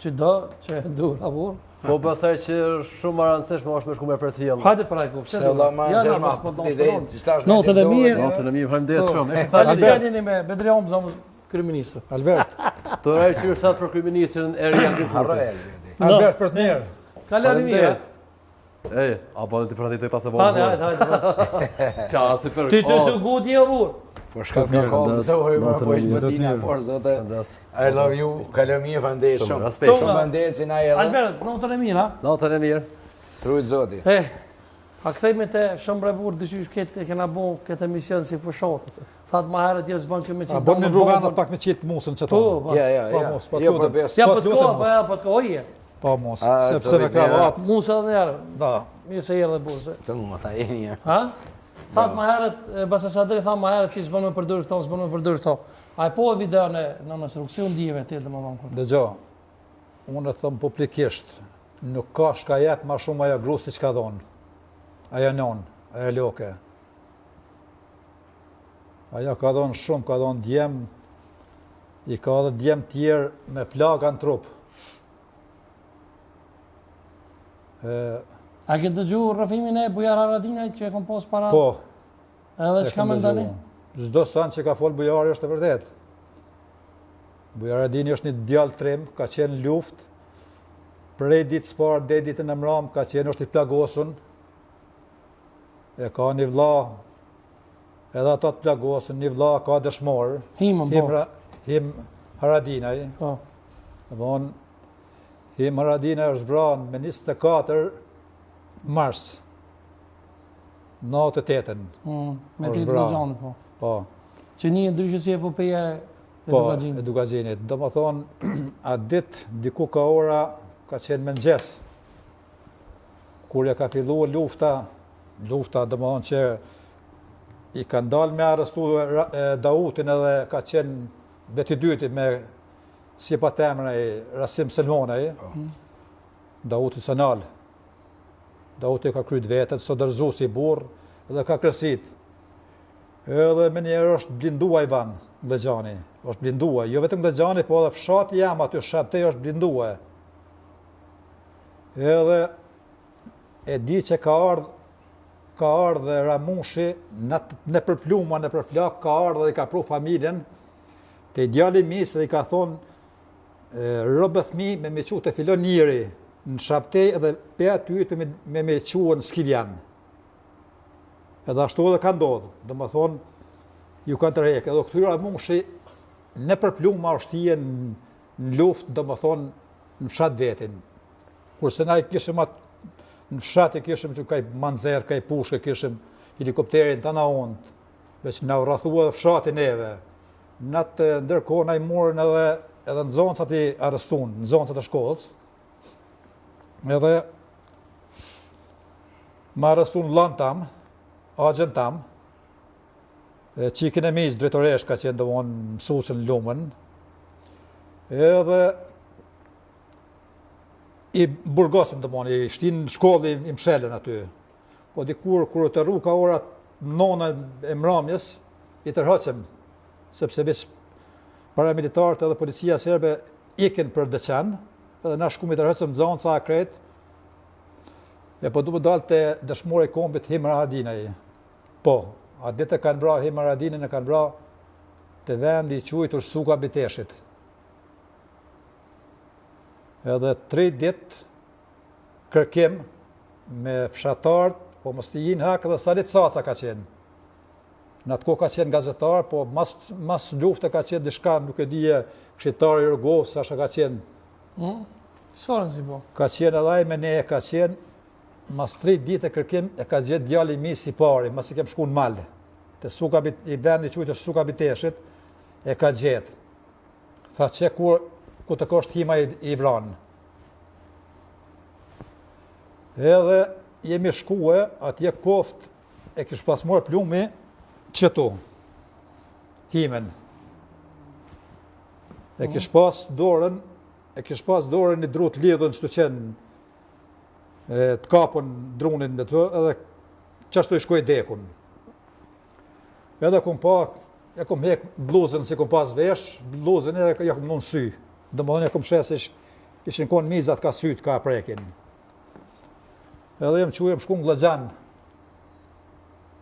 që do labur. Po pasaj që shumë rëndësishme është me shku me për cilë. Hajde për ajku, Se vëlla ma në gjeshma, Notën e mirë. Notën e mirë, faleminderit shumë. Albertini me Bedrion Bëzom, kryeministër. Albert. Të rejë që sot për kryeministrin Eri Albin Kurti. Albert për të mirë. Kalani mirë. Ej, apo në të pratit e ta se bëllë. Hajde. Qatë për... Ty gudi e burë. Po shka të kohë, mësohoj më po i mëtina, por zote, I love you, kalëmi e fandesh shumë. Shumë fandesh që na e edhe. Albert, notën e mirë, ha? Notën e mirë. Trujt zoti. A këthejme të shumë brevur, dëshysh këtë kena bo këtë emision si fushat. Thatë ma herët jesë bënë këmë qitë. A bënë me rruganat pak me qitë musën që tonë. Ja, jo për besë. Ja, për të kohë, oje. Pa mos, sepse me kravat. Musë edhe njerë. Da. Mirë se jërë dhe burë. Të më tha e mirë. Ha? Thatë ma herët, Basa Sadri tha ma herët që i s'bënë me përdurë këto, s'bënë me përdurë këto. A e po e video në nësë rukësion dive ti dhe më dhonë kërë. Dhe gjo, unë e thëmë publikisht, nuk ka shka jetë ma shumë aja grusi që ka dhonë. Aja nonë, aja loke. Aja ka dhonë shumë, ka dhonë djemë, i ka dhe djemë tjerë me plaga në trupë. A ke dëgju rrëfimin e Bujar Haradinajt që e kom pos para? Po. Edhe çka mendoni? Çdo san që ka fol Bujari është e vërtet. Bujar Haradini është një djalë trim, ka qenë luftë, prej ditës parë deri ditën e mram, ka qenë është i plagosur. E ka një vlla, edhe ata të plagosur, një vlla ka dëshmor. Him Haradinaj. Po. Von Him Haradinaj është vrarë me 24 mars. Në 98-ën. Me të Glazhanit, po. Po. Që një ndryshë si epopeja e Edukaxhinit. Po, Edukaxhinit. Do më thonë, atë ditë, diku ka ora, ka qenë mëngjes. Kur ja ka filluar lufta do më thonë që i kanë dalë me arrestu Dautin edhe ka qenë veti dyti me si pa temën Rasim Selmonaj, Dauti Sanal. Dauti ka kryt vetën, së dërzu si burë edhe ka kërësit. Edhe me njerë është blindua Ivan Glazhani, është blindua. Jo vetëm Glazhani, po edhe fshati jam aty Shaptej është blindua. Edhe e di që ka ardhë Ramushi në përpluma, në përflak, ka ardhë dhe i ka pru familjen të djali misë dhe i ka thonë rëbëthmi me me që të filon njëri në Shaptej edhe pe aty me me që në Skivjan. Edhe ashtu edhe ka ndodhë, dhe më thonë, ju kanë të rejke. Edhe këtyra Ramushi në përpluma është tije në luft, dhe më thonë, në fshat vetin. Kurse na i kishëm atë në fshat i kishëm që kaj manzer, kaj pushke, kishëm helikopterin të na ondë, veç na rrathua dhe fshatin neve. Në të ndërkohë na i morën edhe në zonësat i arrestun, në zonësat e shkollës. Edhe më arrestun lanë tam, agjen tam, qikin e mizë drejtoresh ka qenë dëmonë mësusën lumën, edhe i burgosim dëmonë, i shtin shkolli i mshelën aty. Po dikur, kur të rru ka orat 9 e mramjes, i tërhoqem, sepse vis paramilitarët edhe policia serbe ikin për dëqen, edhe na shkum i tërhoqem zonë sa akret, e po du më dalë të dëshmore i kombit Him Haradinaj. Po, atë ditë e kanë bra Him Haradinaj, e kanë bra të vendi i quajtur Suka Biteshit. Edhe 3 ditë kërkim me fshatarët, po mos të jinë hak edhe Salit Caca ka qenë. Në atë kohë ka qenë gazetar, po mas lufte ka qenë dishka, nuk e dije, këshitari Rogov, sa ka qenë. Sorën si po? Ka qenë edhe ai me ne, ka qenë, mas 3 ditë e kërkim, e ka gjetë djali mi si pari, mas i kem shku në malë. Të i vendi qujtë Suka Biteshit, e ka gjetë. Tha që ku të kosht Hima i vranë. Edhe jemi shkue, atje koft e kish pas morë plumi qëtu, Himen. E kish pas dorën një drut lidhën që të qenë të kapën drunin dhe të, edhe qashtu i shkoj dekun. Edhe kum pa, e kum hek bluzën si kum pas vesh, bluzën edhe ja kum nënë sy. Dhe më dhënë e kum shes ishin konë mizat ka syt, ka prekin. Edhe jem shku në Glazhan.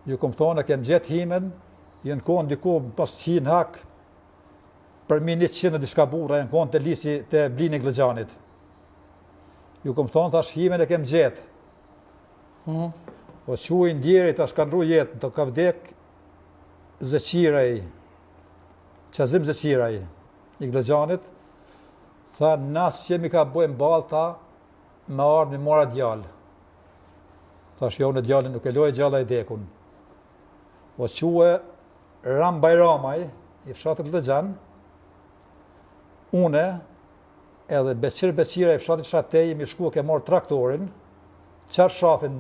Ju kum thonë e kem gjetë Himen, jenë konë diku pas të hinë hak, për 100 e diska bura, jenë konë të lisi të blini Glazhanit. Ju kum thonë tash Himen e kem gjetë. O quj ndjeri tash kanë ru jetë, do ka vdek Zëqiraj, Qazim Zëqiraj i Glazhanit, tha nas që mi ka bojmë balta, me ardhë një mora djallë. Thash jo në djallën nuk e lojë gjalla i dekun. O quë Ram Bajramaj, i fshatët Glazhan, une, edhe Beqira i fshatit Shaptej, mi shku ke morë traktorin, qarshafin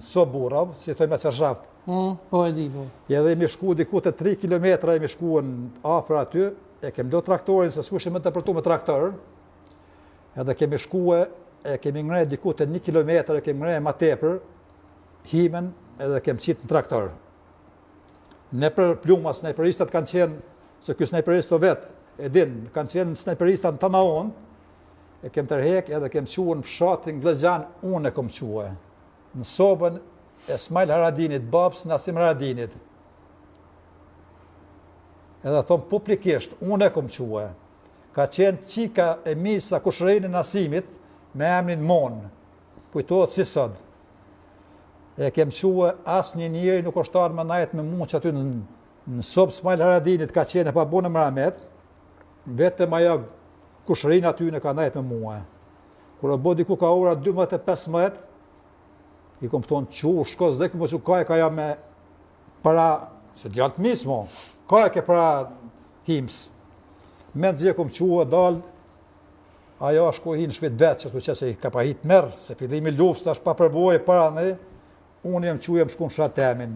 së burav, si thoi me qarshaf. Po e di, po. Edhe mi shku diku të 3 kilometra, mi shku në afra aty, e kem do traktorin, se s'kushim të përtu me traktorën, edhe kemi shkue, e kemi ngrej diku të 1 kilometr, e kemi ngrej ma tepër, Himen, edhe kemi qitë në traktor. Ne për plumas, snajperistat kanë qenë, se kjo snajperist të vetë, e din, kanë qenë snajperistat në të naon, e kem tërhek, edhe kem quë në fshatin Glazhan, unë e kom quë. në sobën e Smajl Haradinit, babës Nasim Haradinit. Edhe thonë publikisht, unë e kom quë, ka qenë qika e Mirsa Kushërejnë Nasimit me emrin Mon, kujtohet si sot. E kem quë asë një njeri nuk është arë më najtë me mund që aty në sobë Smajl Haradinit ka qenë e pa bunë më ramet, vetëm aja Kushërejnë aty në ka najtë me mua. Kër e bo diku ka ora 12:15, i kom thonë që shko zde këmë që ka ja me para, se djallë të mismo, ka e ke para hims. Me të zje kom quë dalë, ajo është ku hi në shpit vetë, që se i ka pa hitë merë, se fillimi luftës është pa përvojë para ne, unë jem që jem shku në shratemin.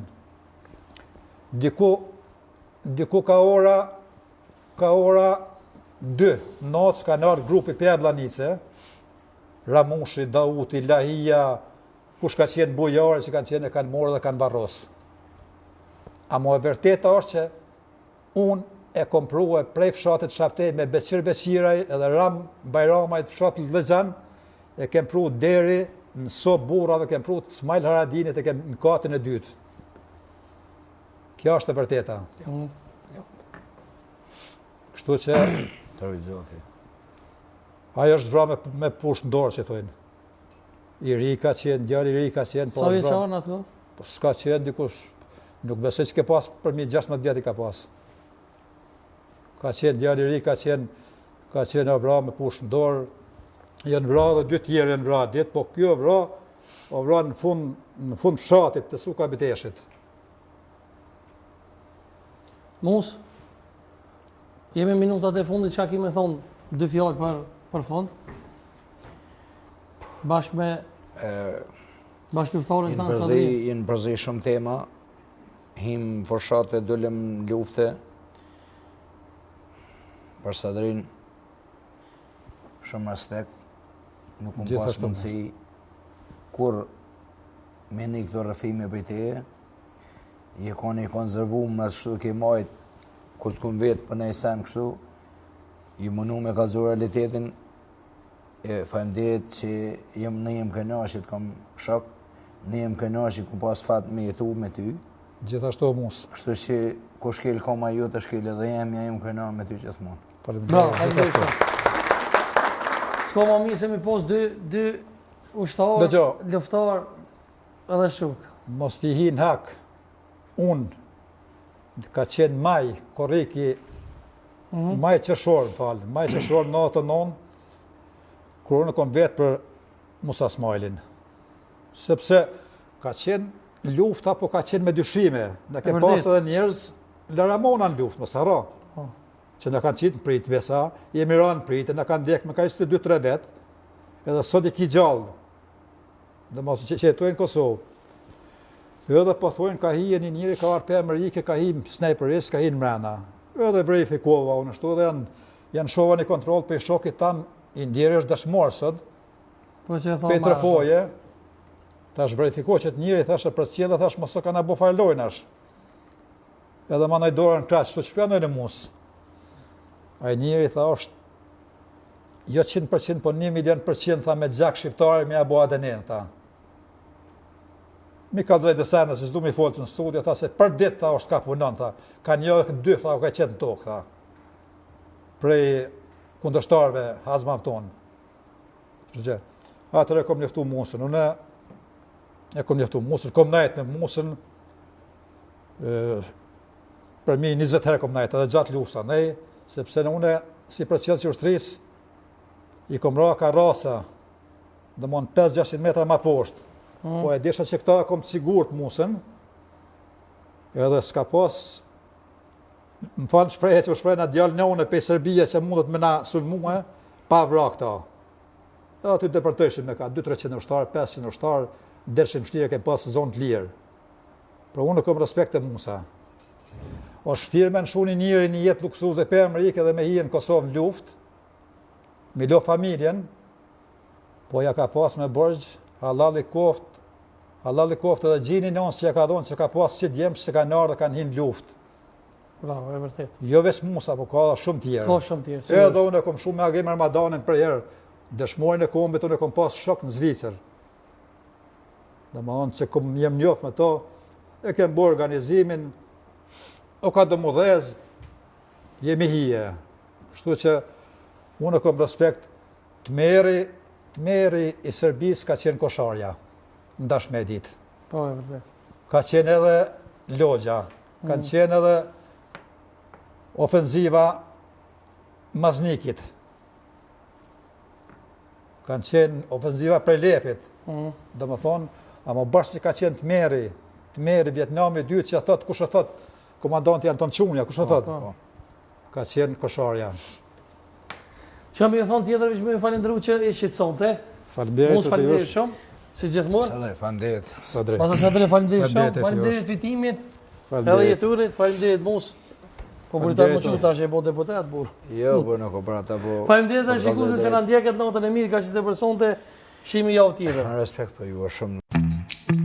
Diku ka ora 2, notës ka nërë grupi për Blanice, Ramushi, Dauti, Lahia, kush ka qenë bujare që kanë morë dhe kanë barrosë. A mo e vërteta është që unë e kompruhe prej fshatit Shaptej me Beqir Beqiraj edhe Ram Bajramaj të fshatit Lëgjan, e kem pru deri në sobë burrave, kem pru Smajl Haradinit e kem në katën e dytë. Kjo është e vërteta. Kështu që ajo është vra me pusht në dorë që tojnë. I ri ka qenë, djali i ri ka qenë. Sa vjeç në atë? Po s'ka qenë dikush, nuk besoj që ke pas për 16 vjet i ka pas. Ka qenë djali i ri, ka qenë vra me pusht në dorë. Janë vra dhe 2 tjerë janë vra ditë, po kjo vra, o vra në fund fshatit të Suka Biteshit. Mus, jemi minutat e fundit që kime thonë 2 fjallë për fund. Bashkë me luftarin tanë Sadri. Jenë përzi shumë tema, him fërshate, dëllëm lufte, për Sadrin, shumë respekt, nuk më pas mundësi, kur me një këto rëfime për teje, je kone i konzervu me shtu ke majt, kur të kun vetë për nej sen kështu, i mënu me kalëzur realitetin, e faleminderit që në jem kënaqur, kam shok, në jem kënaqur ku pas fat me jetu me ty. Gjithashtu Mus. Kështu që ku shkel koma jote, shkel edhe jem kënaqur me ty gjithmonë. Faleminderit. S'ka më mirë se mi pos 2 ushtarë, luftar edhe shuk. Mos t'i hin hak. Unë ka qenë maj, korriki, maj qershor, maj qershor 99, kur unë kom vetë për Musa Smajlin. Sepse ka qenë lufta, po ka qenë me dyshime. Në ke pas edhe njerëz Laramona në luftë, mos harro. Që në kanë qitë në pritë besa, jemi ranë në pritë, në kanë dekë me ka ishte 2-3 vetë, edhe sot i ki gjallë, dhe mos që jetojnë Kosovë. Edhe po thojnë ka hi e një njëri ka arë për Amerike, ka hi snajperis, ka hi në mrena. Edhe verifikova, unë shtu dhe janë shova një kontrol për i shokit tanë, i ndjerë është dëshmorë sot, Petra Poje, thash verifiko që të njëri, thash e për cjellë, thash mësë ka në bo farlojnë është. Edhe ma najdorën në kraqë, që të shpjanoj në musë. A i njëri, tha është, jo 100%, po 1.000.000%, tha me gjak shqiptare, me abo adenin, tha. Mi ka dhej dësene, që zdu mi folë të në studio, tha se për dit, tha është ka punon, tha. Ka një 2, tha, ka qenë në tokë, tha. Prej kundërshtarëve hazmav tonë. Atër e kom njëftu Musën. Unë e kom njëftu Musën. Kom najtë me Musën, për mi 20 herë kom najtë, edhe gjatë lufsa. Nej, sepse në une, si për qëllë që ushtris, i kom ra ka rasa, dhe mon 5-600 metra ma poshtë. Po e desha që këta kom sigurt Musën, edhe s'ka pas, më falë shprejhe që u shprejhe në djallë në une pe Serbia që mundet me na sulmue, pa vra këta. Edhe aty depërtëshim me ka 200-300 ushtarë, 500 ushtarë, dershin fështirë kemë pasë zonë të lirë. Pra unë kom respekt e Musa. O shfirë me në shuni njëri një jetë luksuze për Amerike dhe me hi në Kosovë në luft, me lo familjen, po ja ka pas me bërgjë, halal i koft edhe gjini nësë që ja ka dhonë që ka pas që djemë që ka nërë dhe kanë hinë luft. Bravo, e vërtet. Jo veç Musa, po ka shumë tjerë. Ka shumë tjerë. Edhe unë e kom shumë me Agim Armadanin për herë, dëshmojnë e kombit unë e kom pas shok në Zvicër. Dhe më thonë që këm jem njof me to, e kem bërë organizimin, o ka domodhez, jemi hije. Kështu që unë kom respekt, të meri i Serbisë ka qenë kosharja, ndash me ditë. Po, e vërtet. Ka qenë edhe logja, kanë qenë edhe ofenziva Maznikit, kanë qenë ofenziva Prelepit, dhe më thonë, ama bashkë që ka qenë të meri Vjetnami 2 që thotë, kush e thotë, komandanti Anton Çunja, kush e thotë, ka qenë kosharja. Që kam i thonë tjetër, vishme ju falendru që e shqetsonte. Falemderit Mos falenderit shumë, si gjithmonë. Sadre, falenderit. Sadre. Masa Sadre, falenderit shumë, Falenderit, falenderit fitimit, edhe Falemderit. jeturit, falenderit mos. Po buritar më qutë tash e bo deputet, burë. Jo, po nuk o pra ta po... Falenderit dhe shikusit se në ndjeket natën e mirë, ka që të personte, shimi javë tjetër. Respekt për ju, është shumë...